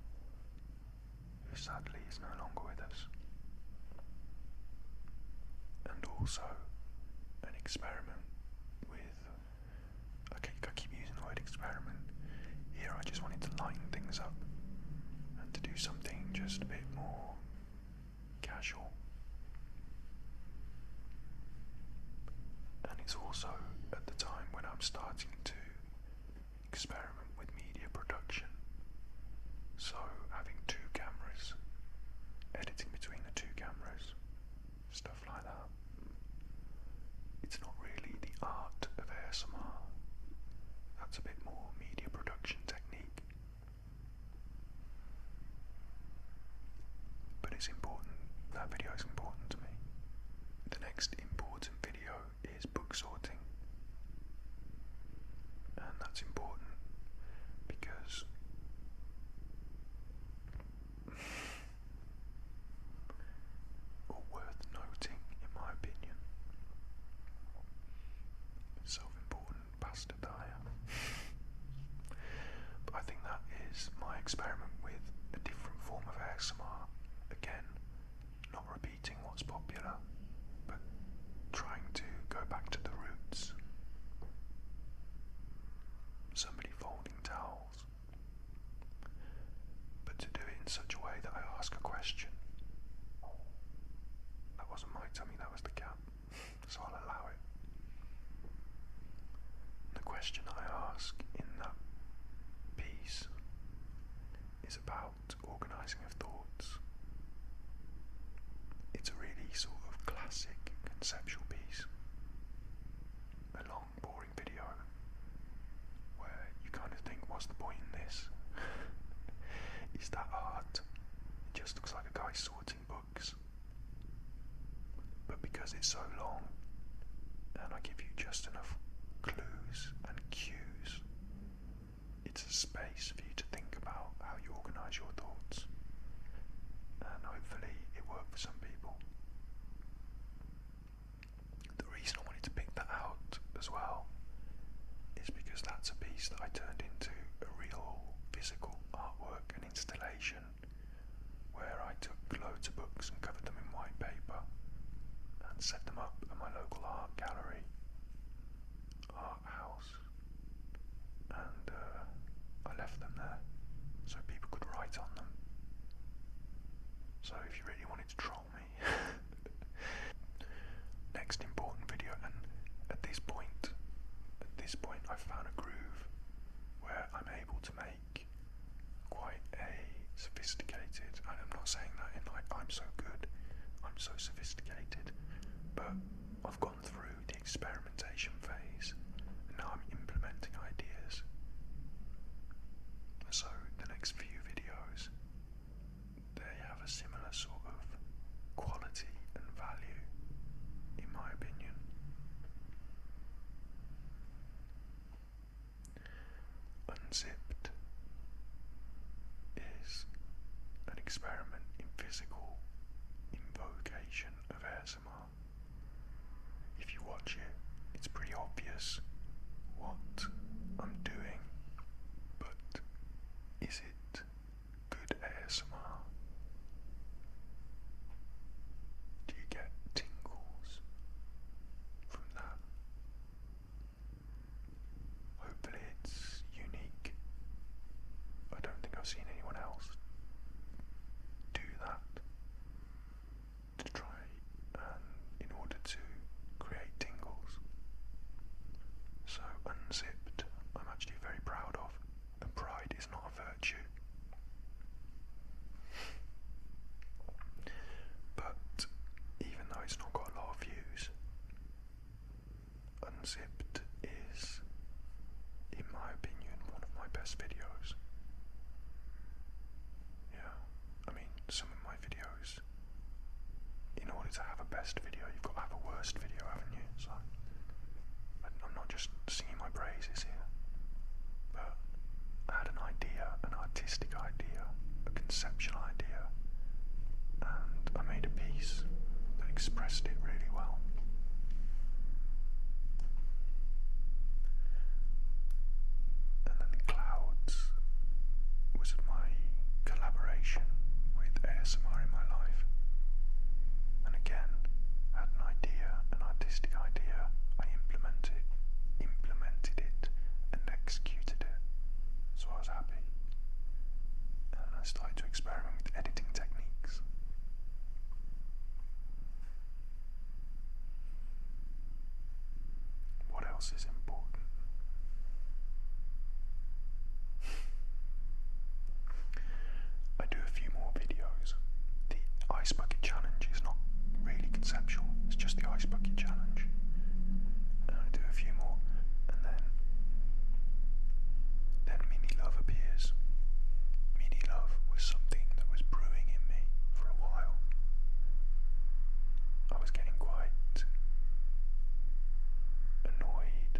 who sadly is no longer with us, and also an experiment with, I keep using the word experiment, here I just wanted to lighten things up and to do something just a bit more casual. And it's also at the time when I'm starting to experiment with media production. So having two cameras, editing between the two cameras, stuff like that. It's not really the art of ASMR. That's a bit more media production technique. But it's important, that video is important to me. The next important video is book sorting. And that's important because or worth noting in my opinion. Self-important bastard I am. But I think that is my experiment with a different form of ASMR. Again, not repeating what's popular, but trying to go back to the roots. Somebody folding towels, but to do it in such a way that I ask a question. That wasn't my tummy, that was the cat, so I'll allow it. The question I ask in that piece is about organising of thoughts. It's a really sort of classic conceptual piece, a long boring video where you kind of think, what's the point in this? Is that art? It just looks like a guy sorting books. But because it's so long and I give you just enough clues and cues, it's a space for you to think about how you organise your thoughts, and hopefully it worked for some people. The reason I wanted to pick that out as well is because that's a piece that I turned into a real physical artwork and installation, where I took loads of books and covered them in white paper and set them up at my local art gallery, art house, and I left them there so people could write on them. So if you really wanted to troll me, next important video, and at this point I've found a groove where I'm able to make quite a sophisticated, and I'm not saying that in like I'm so good, I'm so sophisticated, but I've gone through the experimentation phase and now I'm implementing ideas. So the next few videos, they have a similar sort of quality and value, in my opinion. Unzipped is an experiment in physical invocation of ASMR. If you watch it, it's pretty obvious what I'm doing, but is it good ASMR? Do you get tingles from that? Hopefully it's unique. I don't think I've seen anyone else do that. a best video, you've got to have a worst video, haven't you? So I'm not just singing my praises here, but I had an idea, an artistic idea, a conceptual idea, and I made a piece that expressed it really well. And then Clouds was my collaboration with ASMR in my life. And again, I had an idea, an artistic idea, I implemented it and executed it. So I was happy. And I started to experiment with editing techniques. What else is important? I do a few more videos. The Ice Bucket Challenge is not really conceptual, it's just the Ice Bucket Challenge. And I do a few more, and then Mini Love appears. Mini Love was something that was brewing in me for a while. I was getting quite annoyed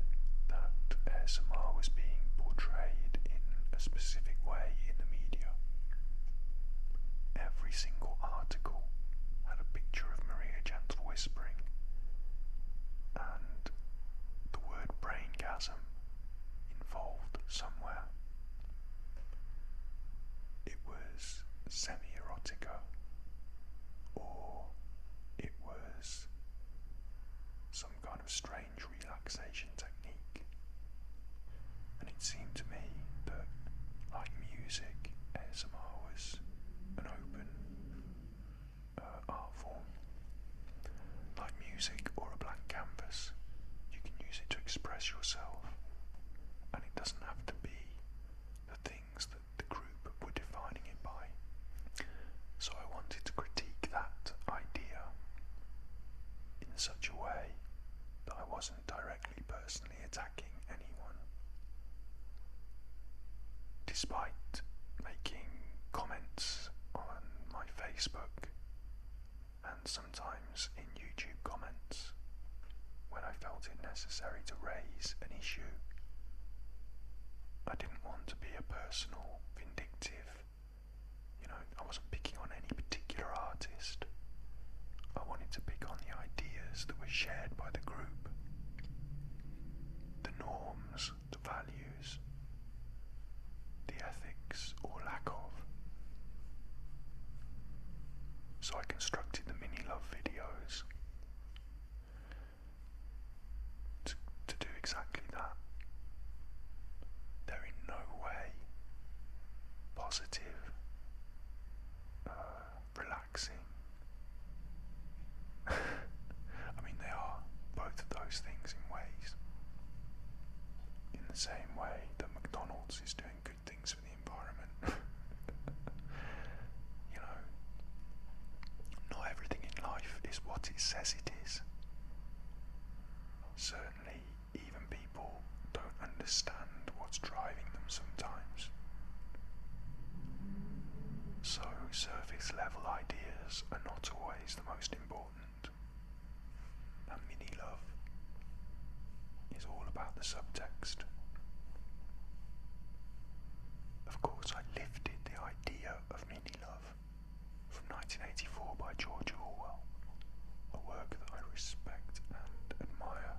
that ASMR was being portrayed in a specific way in the media. Every single article had a picture of Maria Gentle whispering, and the word braingasm involved somewhere. It was semi-erotica, or it was some kind of strange relaxation technique. And it seemed to me that, like music, ASMR was an open art form. Like music or a blank canvas, you can use it to express yourself, and it doesn't have to be the things that the group were defining it by. So I wanted to critique that idea in such a way that I wasn't directly personally attacking anyone, despite making comments on my Facebook and sometimes in YouTube comments when I felt it necessary to raise an issue. I didn't want to be a personal vindictive, I wasn't picking on any particular artist. I wanted to pick on the ideas that were shared by the group, the norms, the values, the ethics or lack of. So I constructed the Mini Love videos to do exactly that. They're in no way positive, relaxing. I mean, they are both of those things in ways. In the same way that McDonald's is doing good things for the environment. Not everything in life is what it says it is. Certainly, even people don't understand what's driving them sometimes. So, surface level ideas are not always the most important. And Mini Love is all about the subtext. Of course, I lifted the idea of Mini Love from 1984 by George Orwell, a work that I respect and admire,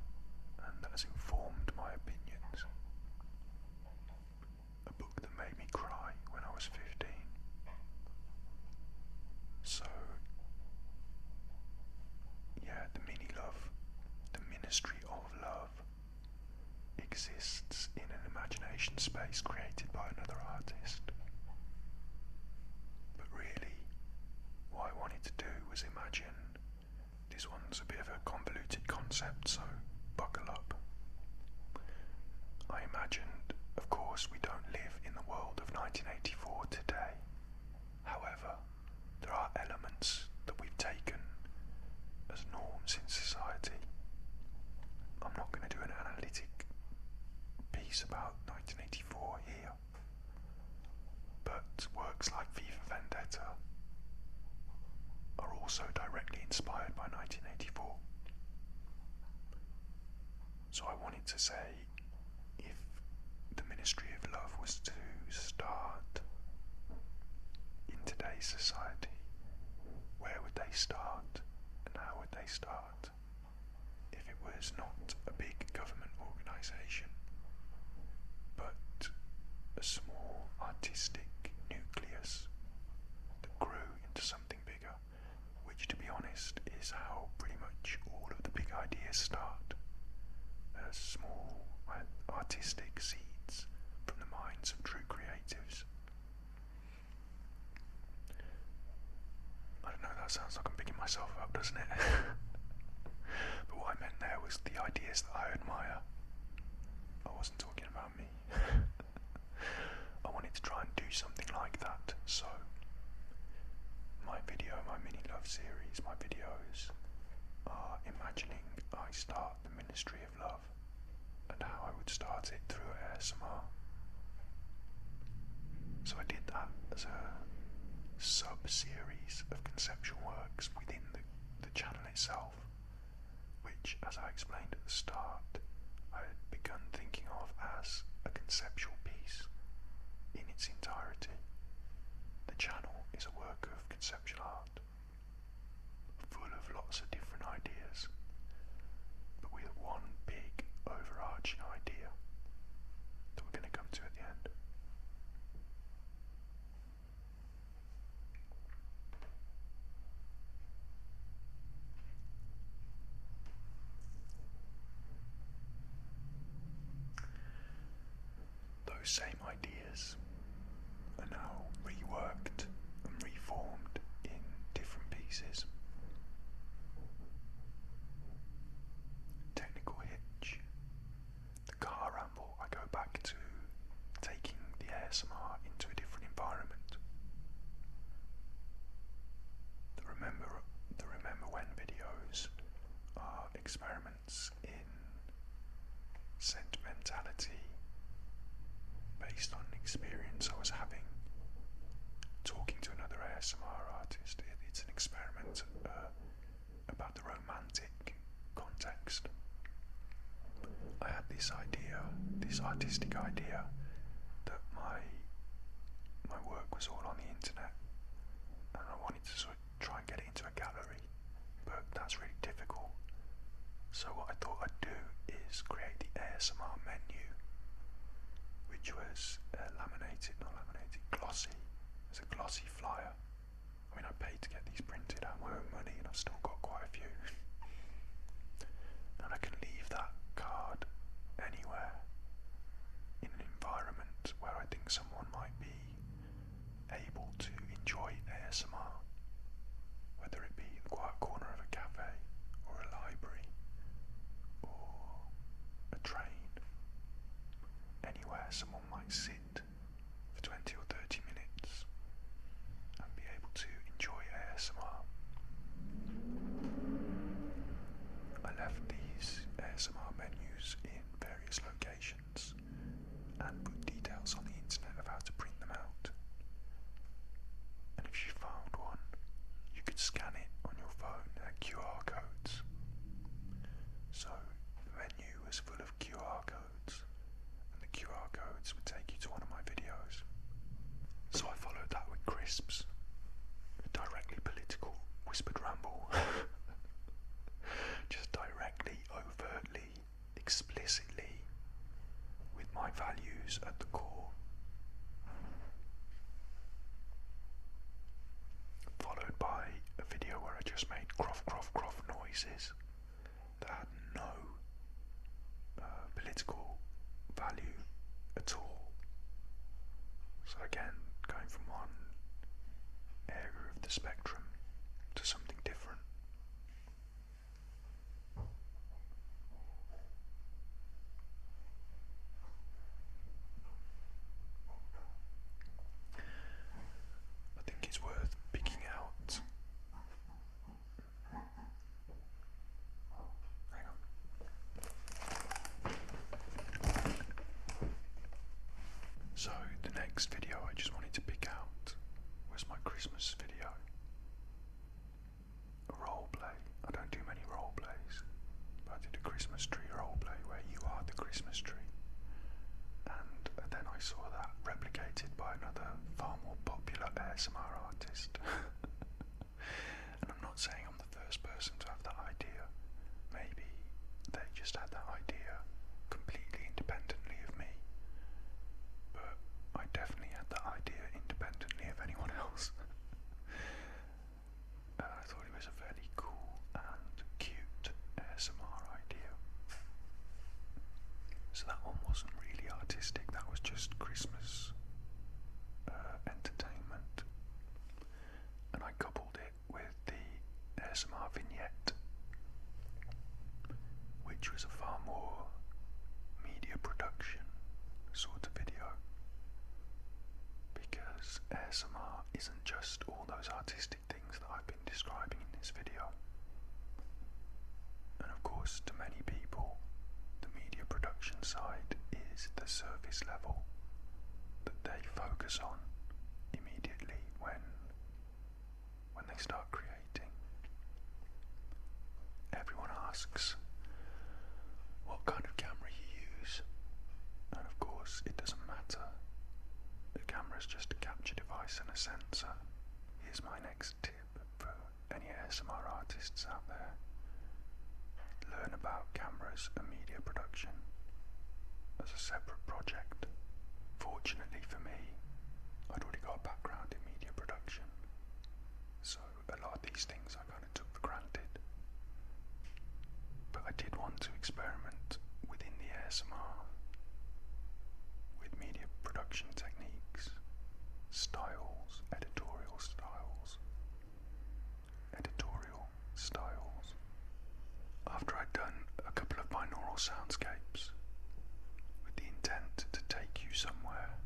and that has informed my opinions. A book that made me cry when I was 15. So, yeah, the Mini Love, the Ministry of Love, exists in an imagination space created by another artist. But really, what I wanted to do was imagine. This one's a bit of a convoluted concept, so buckle up. I imagined, of course, we don't live in the world of 1984 today. However, there are elements that we've taken as norms in society. I'm not going to do an analytic piece about 1984 here. inspired by 1984. So I wanted to say, if the Ministry of Love was to start in today's society, where would they start and how would they start? If it was not a big government organisation, but a small artistic nucleus that grew into something bigger, which, to be honest, is how pretty much all of the big ideas start, as small artistic seeds from the minds of true creatives. I don't know, that sounds like I'm picking myself up, doesn't it? But what I meant there was the ideas that I admire. I wasn't talking about me. I wanted to try and do something like that, so my mini love series, my videos are imagining I start the Ministry of Love and how I would start it through ASMR. So I did that as a sub-series of conceptual works within the channel itself, which, as I explained at the start, I had begun thinking of as a conceptual piece in its entirety. The channel is a work of conceptual art, full of lots of different ideas, but with one big overarching idea that we're going to come to at the end. Those same ideas are now reworked and reformed in different pieces. Technical hitch. The car ramble, I go back to taking the ASMR into a different environment. The remember when videos are experiments in sentimentality based on an experience I was having talking to another ASMR artist. It's an experiment about the romantic context. I had this idea, this artistic idea, that my work was all on the internet, and I wanted to sort of try and get it into a gallery, but that's really difficult. So what I thought I'd do is create the ASMR menu, which was glossy. It's a glossy flyer. I mean, I paid to get these printed out of my own money, and I've still got quite a few. And I can leave that card anywhere in an environment where I think someone might be able to enjoy ASMR, whether it be the quiet corner of a cafe, or a library, or a train. Anywhere someone might sit for 20 or 30 minutes and be able to enjoy ASMR. I left these ASMR menus in various locations and put details on the internet of how to print them out. And if you found one, you could scan it on your phone. They're QR codes. So the menu was full of QR codes, and the QR codes would take you to one of my videos. So I followed that with crisps, a directly political whispered ramble. Just directly, overtly, explicitly, with my values at the core. Followed by a video where I just made croff croff croff noises that had no political value at all. So again, going from one area of the spectrum to something different. I think it's worth picking out. Hang on. So the next video I just wanted to pick out was my Christmas video. A role play ASMR artist. And I'm not saying I'm the first person to have that idea. Maybe they just had that idea completely independently of me. But I definitely had that idea independently of anyone else. And I thought it was a fairly cool and cute ASMR idea. So that one wasn't really artistic, that was just Christmas entertainment. And I coupled it with the ASMR vignette, which was a far more media production sort of video, because ASMR isn't just all those artistic things that I've been describing in this video. And of course, to many people, the media production side is the surface level that they focus on immediately when they start creating. Everyone asks what kind of camera you use, and of course it doesn't matter. The camera is just a capture device and a sensor. Here's my next tip for any ASMR artists out there. Learn about cameras and media production as a separate project. Fortunately for me, I'd already got a background in media production, so a lot of these things I kind of took for granted. But I did want to experiment within the ASMR with media production techniques, styles, editorial styles. After I'd done a couple of binaural soundscapes with the intent to take you somewhere,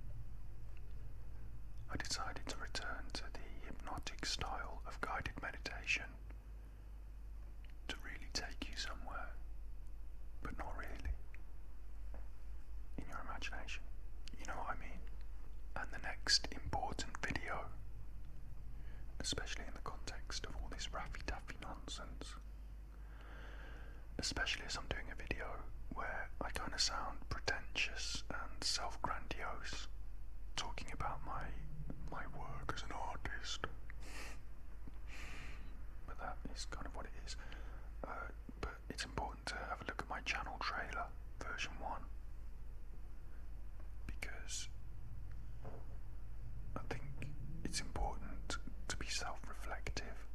I decided to return to the hypnotic style of guided meditation to really take you somewhere, but not really. In your imagination, you know what I mean? And the next important video, especially in the context of all this Raffy-Taffy nonsense, especially as I'm doing a video where I kind of sound pretentious and self-grandiose, talking about my work as an artist. But that is kind of what it is. But it's important to have a look at my channel trailer, version 1, because I think it's important to be self-reflective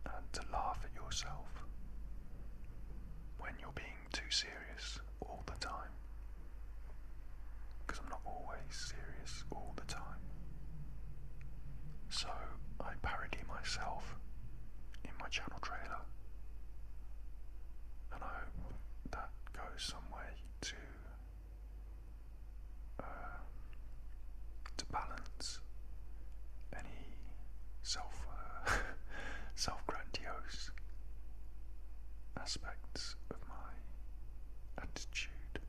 and to laugh at yourself when you're being too serious all the time, because I'm not always serious all the time. So I parody myself in my channel trailer, and I hope that goes some way to balance any self-grandiose aspects of my attitude,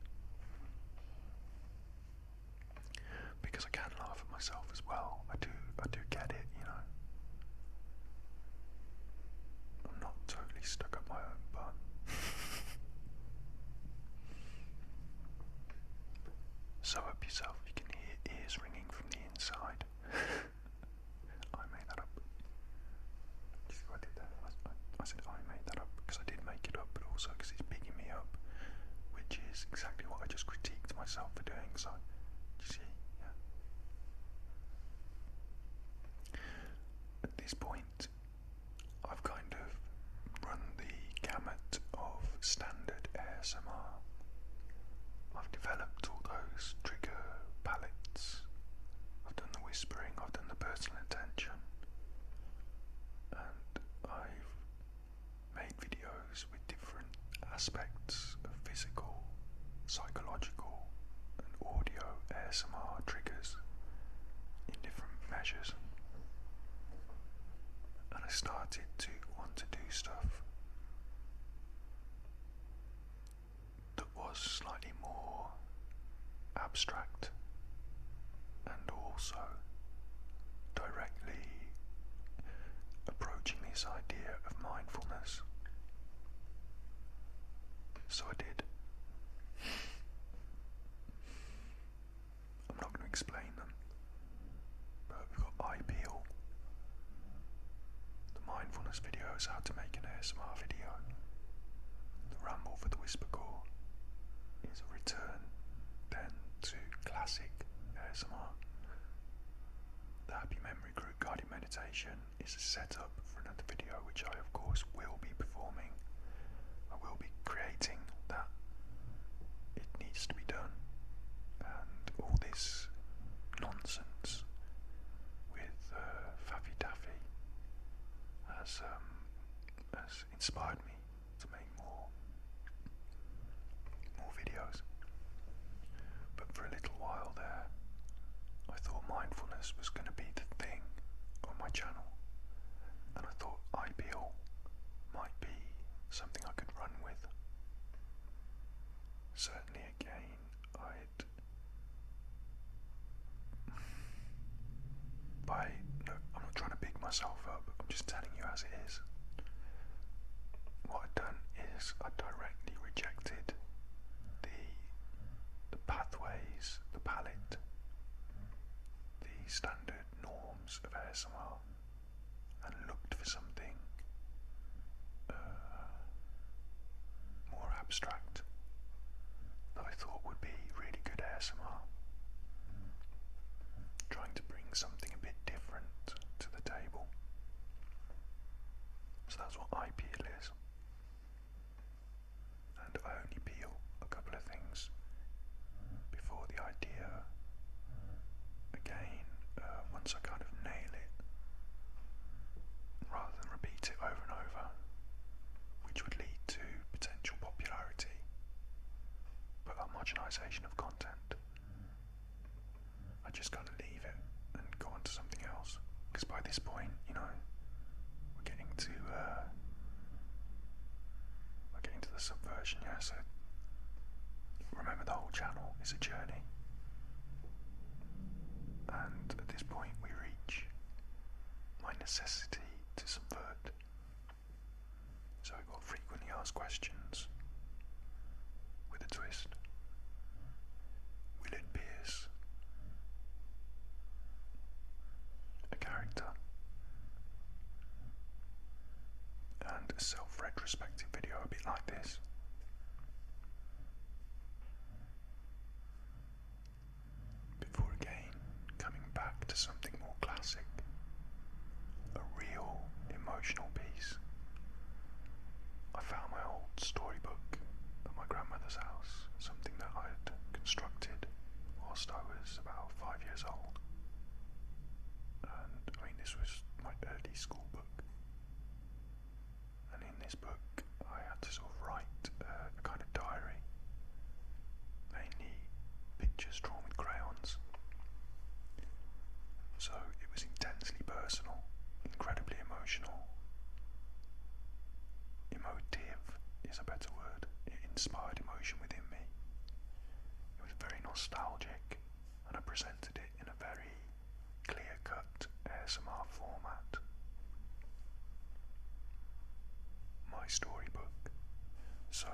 because I can laugh at myself as well. I do get it, you know. I'm not totally stuck up my own butt. Sew up yourself, you can hear ears ringing from the inside. I made that up. You see what I did there? I said I made that up because I did make it up, but also because it's bigging me up, which is exactly what I just critiqued myself for doing. So, you see, yeah. At this point, I've kind of run the gamut of standard ASMR. I've developed all those trigger palettes. I've done the whispering, I've done the personal attention, and I've made videos with different aspects of physical, psychological, and audio ASMR triggers in different measures. And I started to want to do stuff that was slightly more abstract and also directly approaching this idea of mindfulness. So I did. I'm not going to explain them, but we've got eye peel, knows how to make an ASMR video. The ramble for the whisper core is a return then to classic ASMR. The Happy Memory Group Guided Meditation is a setup for another video which I of course will be performing. I will be creating that. It needs to be done. And all this nonsense with Faffy Daffy has inspired me to make more videos. But for a little while there, I thought mindfulness was going to be the thing on my channel, and I thought IPL might be something I could run with. Certainly again, I'm not trying to big myself up, I'm just telling you as it is. What I've done is I directly rejected the pathways, the palette, the standard norms of ASMR, and looked for something more abstract that I thought would be really good ASMR. Trying to bring something a bit different to the table. So that's what I peel is. And I only peel a couple of things before the idea, again, once I kind of nail it, rather than repeat it over and over, which would lead to potential popularity, but homogenization of content. I just gotta leave it and go on to something else. Because by this point, you know, we're getting to the subversion, yeah, so remember the whole channel is a journey. And at this point we reach my necessity to subvert. So we've got frequently asked questions with a twist. Will it pierce a character? And a self-retrospective video a bit like this. Before again coming back to something more classic, a real emotional piece. I found my old storybook at my grandmother's house, something that I'd constructed whilst I was about 5 years old. And I mean, this was my early school book. And in this book I had to sort of write a kind of diary, mainly pictures drawn with crayons. So it was intensely personal, incredibly emotional. Emotive is a better word. It inspired emotion within me. It was very nostalgic, and I presented it in a very clear-cut ASMR format. My storybook. So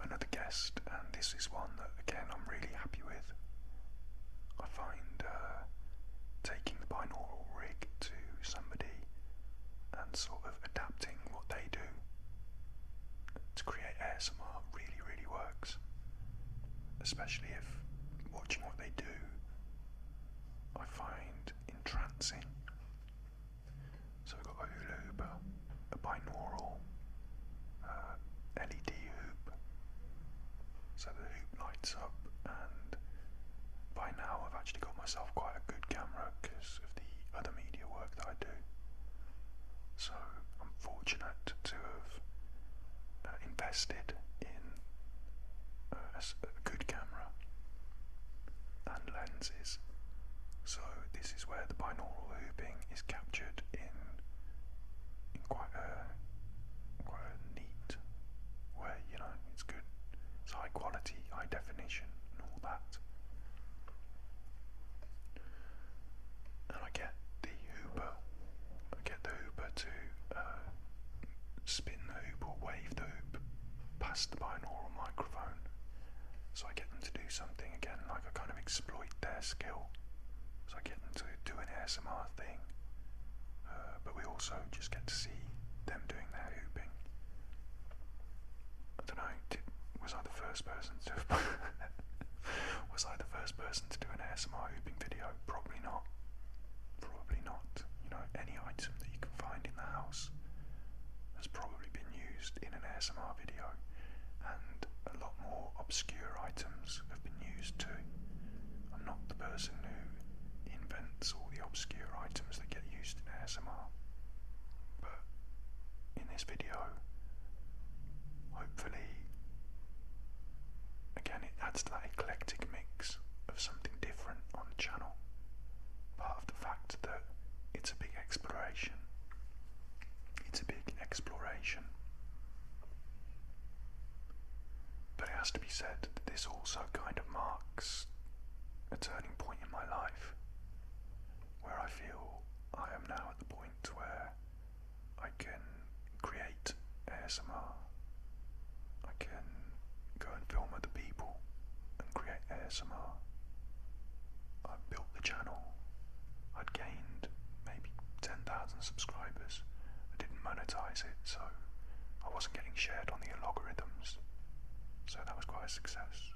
another guest, and this is one that again I'm really happy with. I find taking the binaural rig to somebody and sort of adapting what they do to create ASMR really works, especially if watching what they do I find entrancing. So we've got a hula hoop, a binaural LED hoop, so the hoop lights up, and by now I've actually got myself quite a good camera because of the other media work that I do. So I'm fortunate to have invested in a good camera and lenses. So this is where the binaural hooping is captured in quite a neat way, you know, it's good. It's high quality, high definition and all that. And I get the hooper to spin the hoop or wave the hoop past the binaural microphone. So I get them to do something again, like I kind of exploit their skill. So I get them to do an ASMR thing, but we also just get to see them doing their first person to was I the first person to do an ASMR hooping video? Probably not. Probably not. You know, any item that you can find in the house has probably been used in an ASMR video, and a lot more obscure items have been used too. I'm not the person who invents all the obscure items that get used in ASMR, but in this video, hopefully, again, it adds to that eclectic mix of something different on the channel. Part of the fact that it's a big exploration. It's a big exploration. But it has to be said that this also kind of marks a turning point in my life, where I feel I am now at the point where I can create ASMR. I can go and film other people and create ASMR. I built the channel. I'd gained maybe 10,000 subscribers. I didn't monetize it, so I wasn't getting shared on the algorithms. So that was quite a success.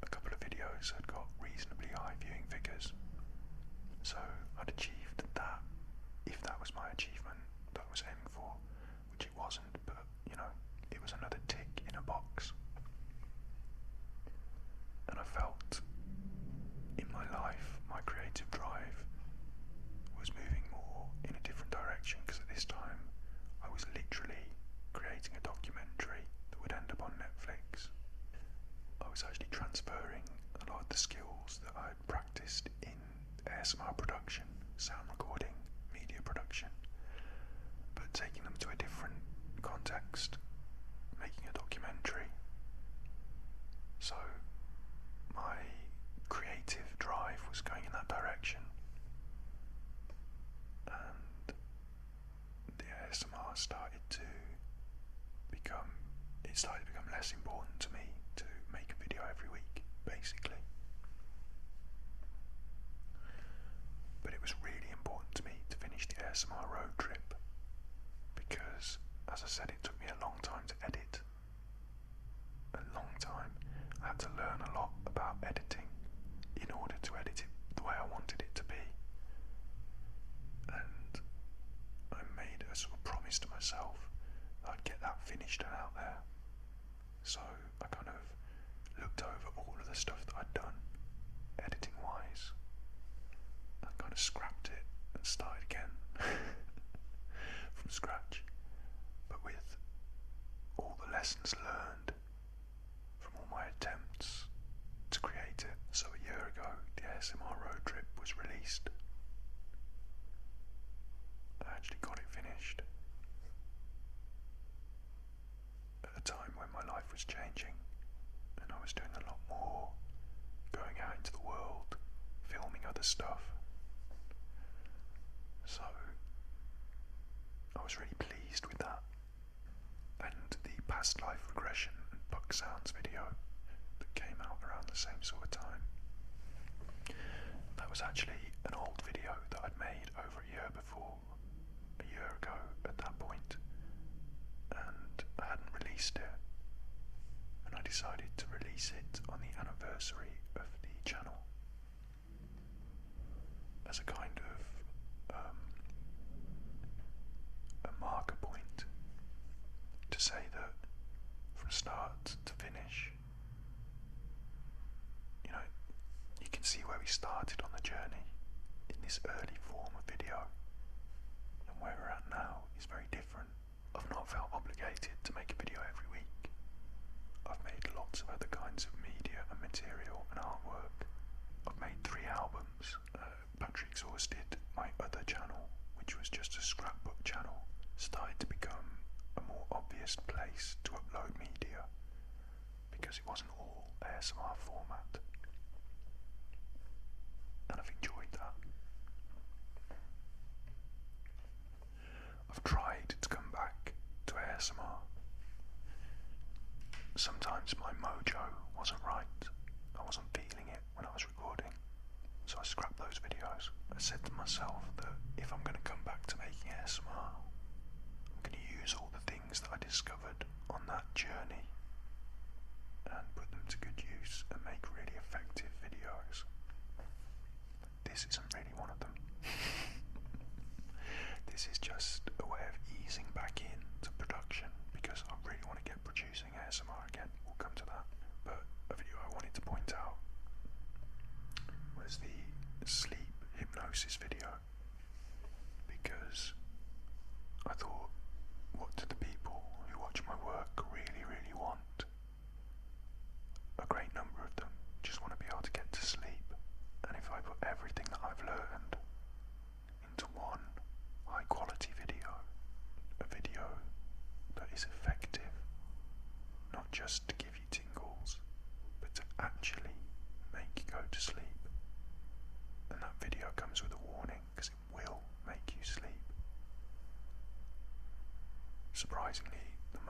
A couple of videos had got reasonably high viewing figures. So I'd achieved that, if that was my achievement that I was aiming for, which it wasn't, but you know, it was another tick in a box. And I felt in my life, my creative drive was moving more in a different direction, because at this time I was literally creating a documentary that would end up on Netflix. I was actually transferring a lot of the skills that I had practiced in ASMR production, sound recording, media production, but taking them to a different context, making a documentary. So my creative drive was going in that direction, and the ASMR started to become less important to me to make a video every week, basically. But it was really important to me to finish the ASMR road trip, because, as I said, it took me a long time to edit. A long time. I had to learn a lot about editing in order to edit it the way I wanted it to be. And I made a sort of promise to myself that I'd get that finished and out there. So I kind of looked over all of the stuff that I'd done, editing wise, and kind of scrapped it and started again from scratch, but with all the lessons learned from all my attempts to create it. So a year ago, the ASMR road trip was released. I actually got it finished at a time when my life was changing and I was doing a lot more, going out into the world, filming other stuff. So I was really pleased with that. And the past life regression and Puck Sounds video that came out around the same sort of time, that was actually an old video that I'd made over a year before, a year ago at that point, and I hadn't released it, and I decided to release it on the anniversary of the channel as a kind of a marker point to say that from start to finish, you know, you can see where we started on the journey in this early form of video, and where we're at now is very different. I've not felt obligated to make a video every week. I've made lots of other kinds of media and material and artwork. I've made 3 albums. Battery Exhausted, my other channel, which was just a scrapbook channel, started to become a more obvious place to upload media, because it wasn't all ASMR format, and I've enjoyed that. I've tried to come back to ASMR. Sometimes my mojo wasn't right. I wasn't feeling it when I was recording, so I scrapped those videos. I said to myself that if I'm going to come back to making ASMR, I'm going to use all the things that I discovered on that journey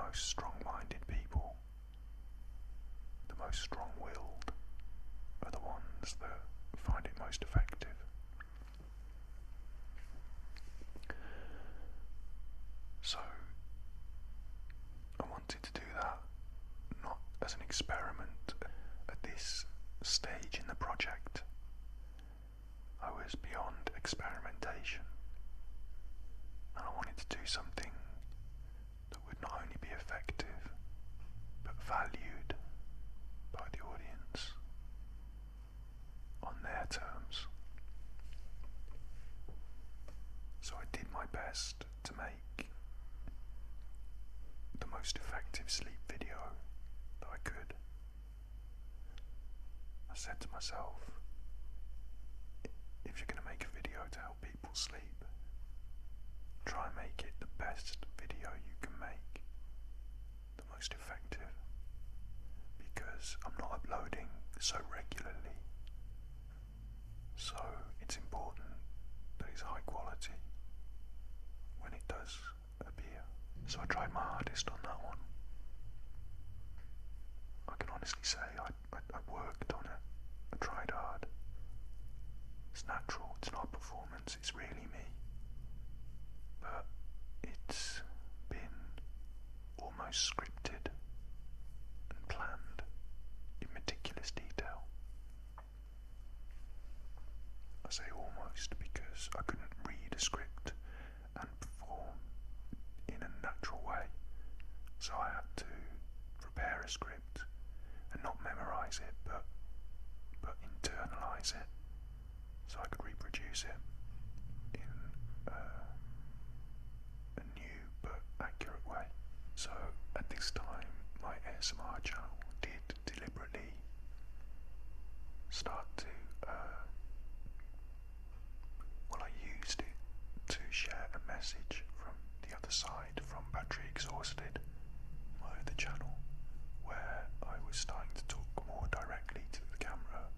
most strong-minded people, the most strong-willed, are the ones that find it most effective. So I wanted to do that not as an experiment at this stage in the project. I was beyond experimentation, and I wanted to do something that would not only be effective but valued by the audience on their terms. So I did my best to make the most effective sleep video that I could. I said to myself, if you're going to make a video to help people sleep, try and make it the best video you can make, the most effective, because I'm not uploading so regularly, so it's important that it's high quality when it does appear. So I tried my hardest on that one. I can honestly say I worked on it. I tried hard. It's natural, it's not a performance, it's really me. But it's been almost scripted and planned in meticulous detail. I say almost because I couldn't read a script and perform in a natural way. So I had to prepare a script and not memorize it, but internalize it, so I could reproduce it in a new but accurate way. So at this time, my ASMR channel did deliberately start to, I used it to share a message from the other side, from Battery Exhausted, my other channel, where I was starting to talk more directly to the camera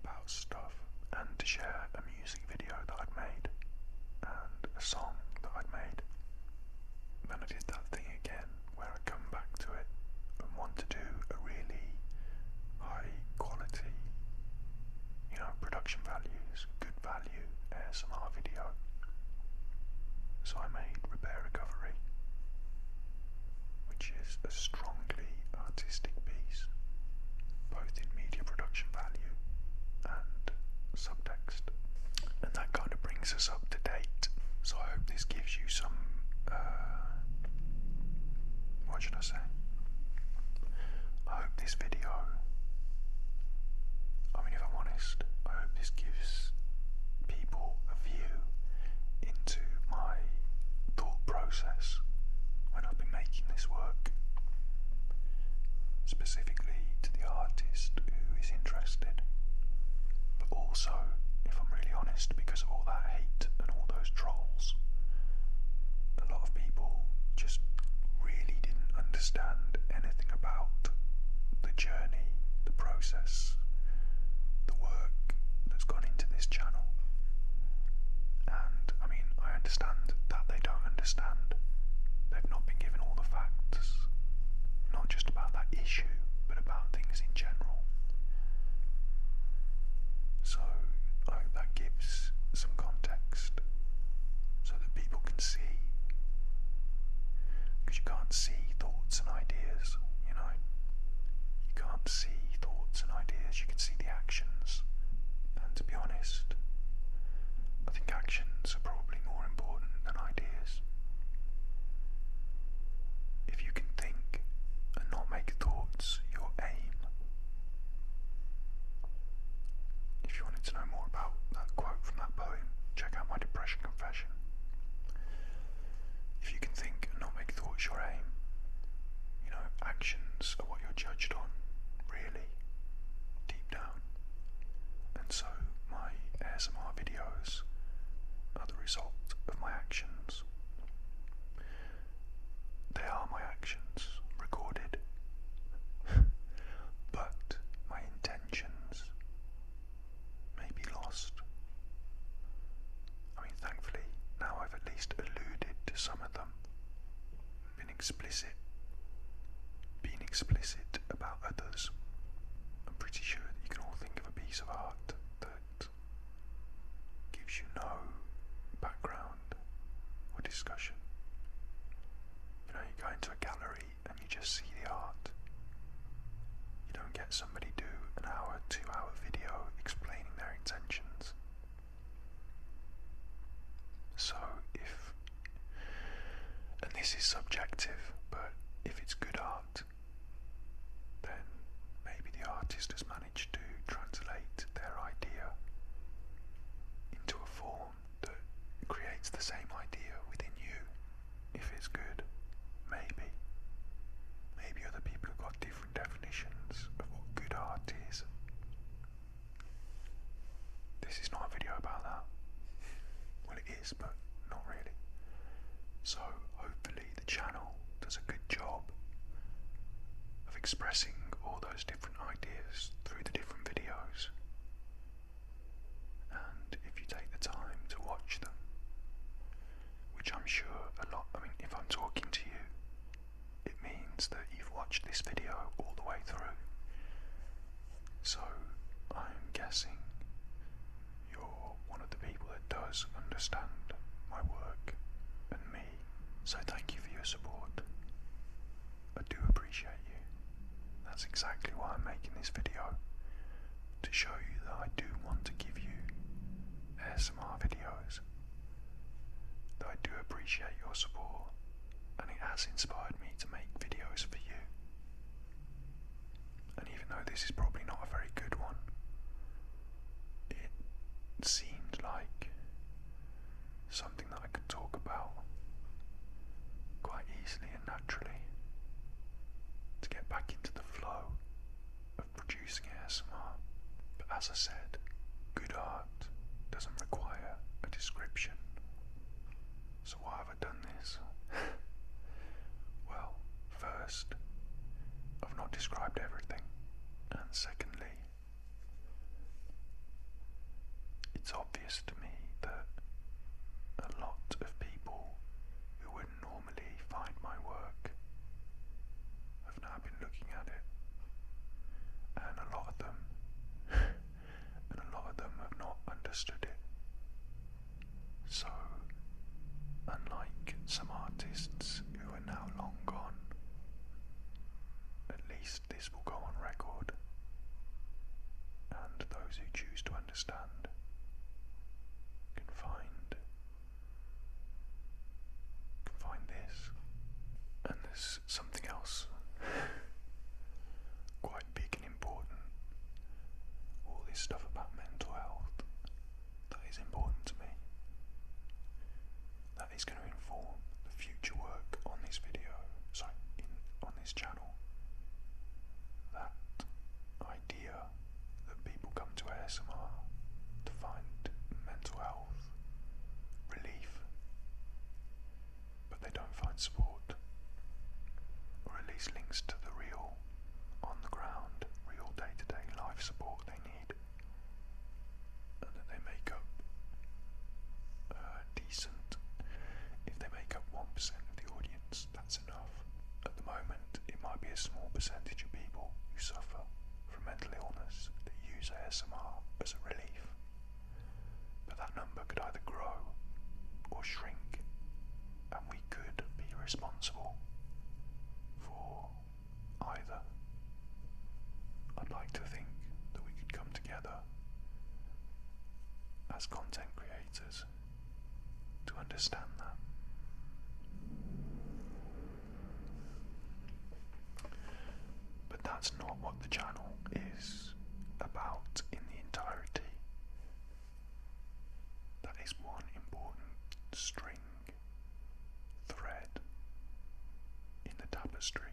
about stuff, and to share a music video that I'd made and a song that I'd made. Then I did that thing again where I come back to it and want to do a really high quality, production values, good value ASMR video. So I made Repair Recovery, which is a strongly artistic piece, both in media production value and subtext. And that kind of brings us up to date. So I hope this gives you some, what should I say? I hope this video, if I'm honest, I hope this gives people a view into my thought process when I've been making this work, specifically to the artist who is interested, but also, if I'm really honest, because of all that hate and all those trolls, a lot of people just really didn't understand anything about the journey, the process, the work that's gone into this channel. And I understand that they don't understand. They've not been given all the facts, not just about that issue, but about things in general. So I hope that gives some context so that people can see, because you can't see thoughts and ideas, you can't see thoughts and ideas, you can see the actions. And to be honest, I think actions are probably more important than ideas. If you can think and not make thoughts your aim. If you wanted to know more about that quote from that poem, check out my Depression Confession. If you can think and not make thoughts your aim, actions are what you're judged on, really, deep down. And so my ASMR videos are the result of my actions. They are my actions, recorded. But my intentions may be lost. Thankfully, now I've at least alluded to some of them, been explicit explicit about others. I'm pretty sure that you can all think of a piece of art that gives you no background or discussion. You know, you go into a gallery and you just see the art. You don't get somebody do an hour, 2-hour video explaining their intentions. So and this is subjective, but if it's good art, then maybe the artist has managed to translate their idea into a form that creates the same idea within you. If it's good, maybe other people have got different definitions of what good art is. This is not a video about that. Well, it is, but not really. So hopefully the channel does a good job of expressing all those different ideas through the different videos. And if you take the time to watch them, which I'm sure a lot, I mean, if I'm talking to you, it means that you've watched this video all the way through. So I'm guessing you're one of the people that does understand my work and me. So thank you for your support. I do appreciate you. That's exactly why I'm making this video, to show you that I do want to give you ASMR videos, that I do appreciate your support, and it has inspired me to make videos for you. And even though this is probably not a very good one, it seemed like something that I could talk about quite easily and naturally, to get back into the flow of producing ASMR. But as I said, good art doesn't require a description. So why have I done this? Well, first, I've not described everything, and secondly, it's obvious to me that a lot of people who would normally find my work have now been looking at it, and a lot of them have not understood it. So, unlike some artists who are now long gone, at least this will go on record, and those who choose to understand can find this. And there's something else quite big and important. All this stuff about mental health, that is important to me. That is going to inform the future work on this video, on this channel. That idea that people come to ASMR to find mental health relief, but they don't find support, or at least links to the real, on the ground, real day-to-day life support they need, and that they make up decent. If they make up 1% of the audience, that's enough. At the moment, it might be a small percentage of people who suffer from mental illness that use ASMR as a relief, but that number could either grow or shrink, and we could be responsible for either. I'd like to think that we could come together as content creators to understand that. But that's not what the channel is about in the entirety. That is one important string, thread in the tapestry,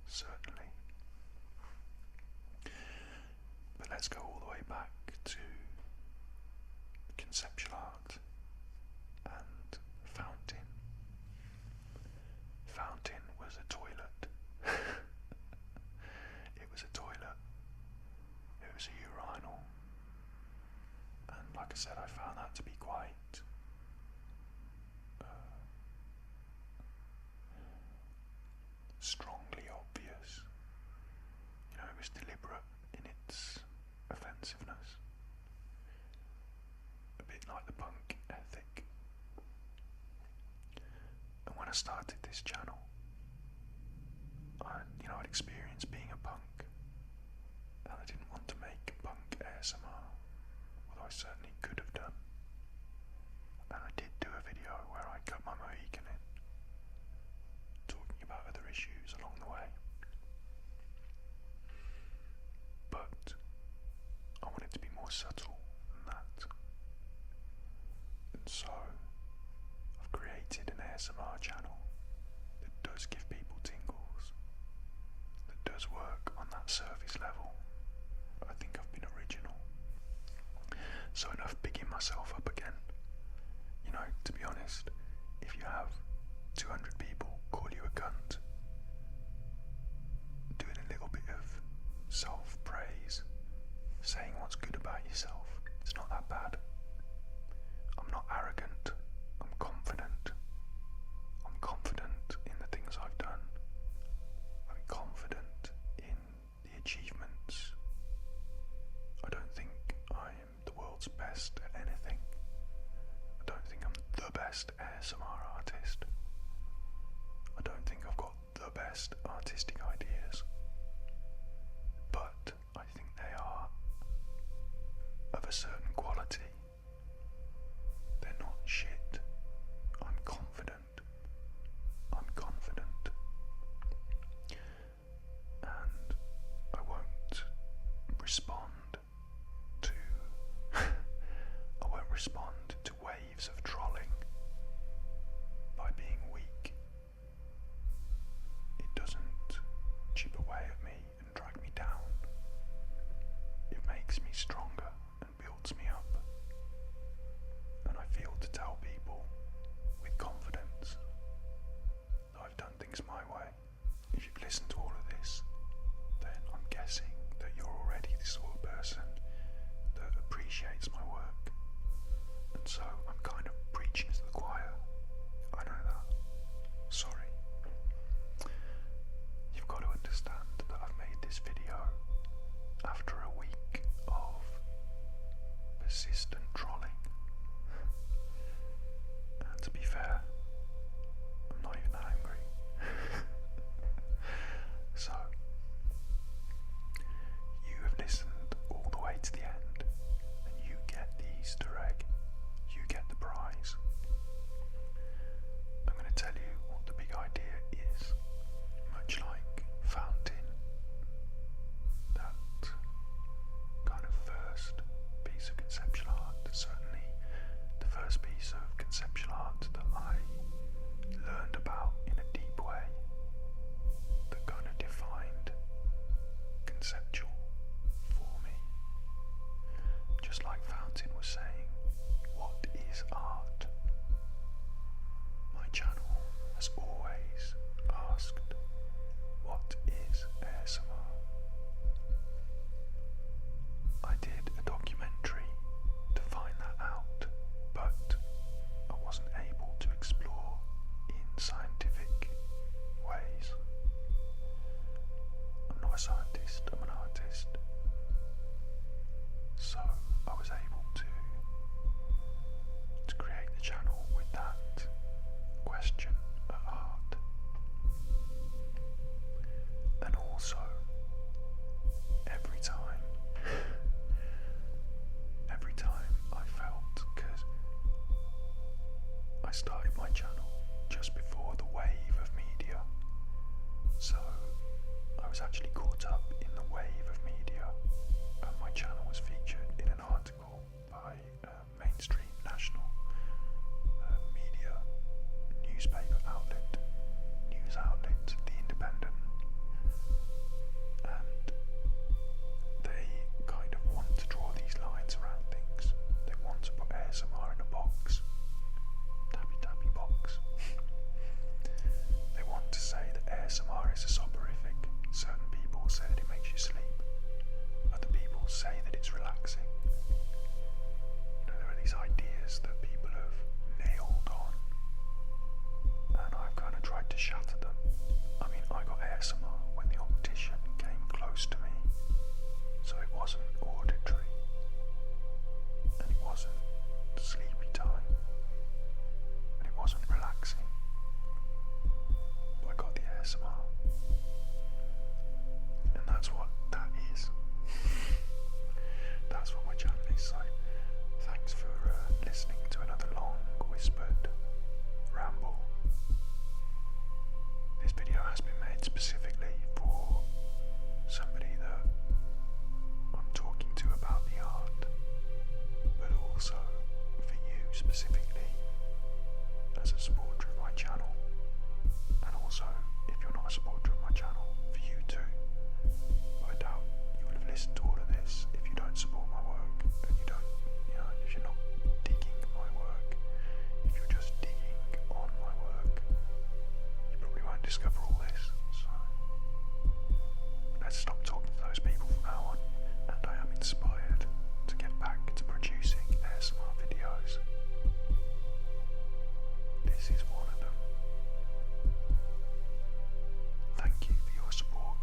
certainly. But let's go all the way back to conceptual art and fountain. Fountain was a toilet. It was a toilet. It was a urinal. And like I said, I found that to be quite strongly obvious started this channel, I'd experienced being a punk, and I didn't want to make punk ASMR, although I certainly could have done. And I did do a video where I cut my Mohican in, talking about other issues along the way. But I wanted to be more subtle than that. And so I've created an ASMR channel that does give people tingles, that does work on that surface level. I think I've been original. So enough bigging myself up again. To be honest, if you have 200 people call you a cunt, doing a little bit of self-praise, saying what's good about yourself, it's not that bad. I'm not arrogant, I'm confident. I'm confident in the things I've done. I'm confident in the achievements. I don't think I am the world's best at anything. I don't think I'm the best ASMR artist. I don't think I've got the best artistic ideas. But I think they are of a certain quality. They're not shit. I'm confident. I'm confident. And I won't respond to waves of trolling by being weak. It doesn't chip away at me and drag me down. It makes me stronger and builds me up. And I feel to tell people with confidence that I've done things my way. If you've listened to all of this, then I'm guessing that you're already the sort of person that appreciates my work. And so I'm kind of preaching to the choir. I know that. Sorry. You've got to understand that I've made this video after a week of persistent trolling. And to be fair, I'm not even that angry. So, you have listened all the way to the end, and you get the Easter egg. You get the prize. I'm going to tell you what the big idea is. Much like Fountain, that kind of first piece of conceptual art, certainly the first piece of conceptual art that I learned about in a deep way, that kind of defined conceptual for me. Just like Fountain was saying, what is art? My channel has always asked, what is ASMR? I did a documentary to find that out, but I wasn't able to explore in scientific ways. I'm not a scientist, I'm an artist. So I was able to create the channel with that question at heart. And also, every time I felt, because I started my channel just before the wave of media, so I was actually caught up in the wave of media, and my channel was featured in an article by mainstream national media newspaper outlet, news outlet, The Independent, and they kind of want to draw these lines around things. They want to put ASMR in a box, tappy box. They want to say that ASMR is a soporific. Certain people say that it makes you sleep. Other people say that it's relaxing. There are these ideas that people have nailed on, and I've kind of tried to shatter them. I mean, I got ASMR when the optician came close to me, so it wasn't auditory, and it wasn't sleepy time, and it wasn't relaxing. ASMR. And that's what that is. That's what my channel is. So thanks for listening to another long whispered ramble. This video has been made specifically for somebody that I'm talking to about the art, but also for you specifically as a supporter of my channel, and also if you're not a supporter of my channel, for you too. But I doubt you would have listened to all of this if you don't support my work, and you don't, if you're not digging my work, if you're just digging on my work, you probably won't discover all this. So let's stop talking to those people from now on, and I am inspired to get back to producing ASMR videos. This is one of them. Thank you for your support.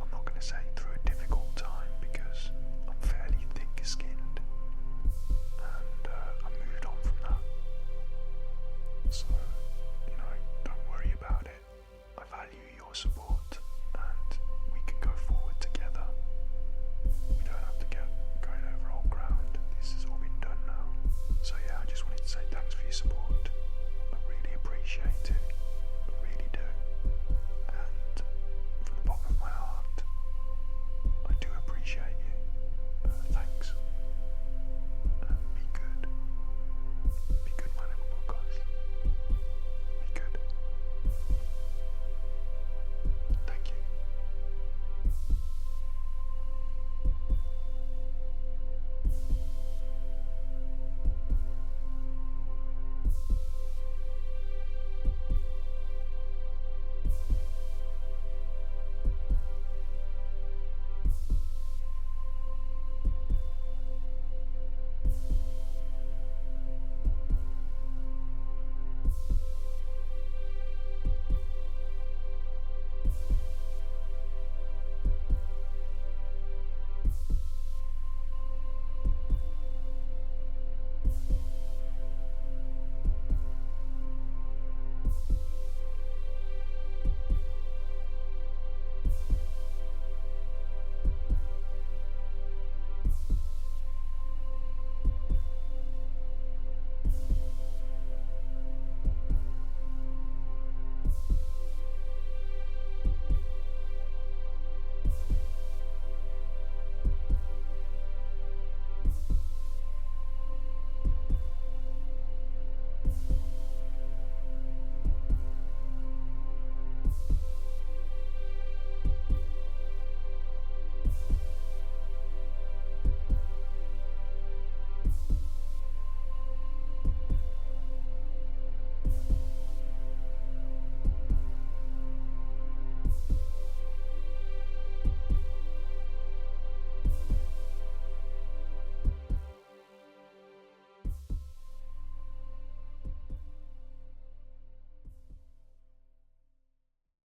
I'm not going to say through a difficult time because I'm fairly thick-skinned and I moved on from that. So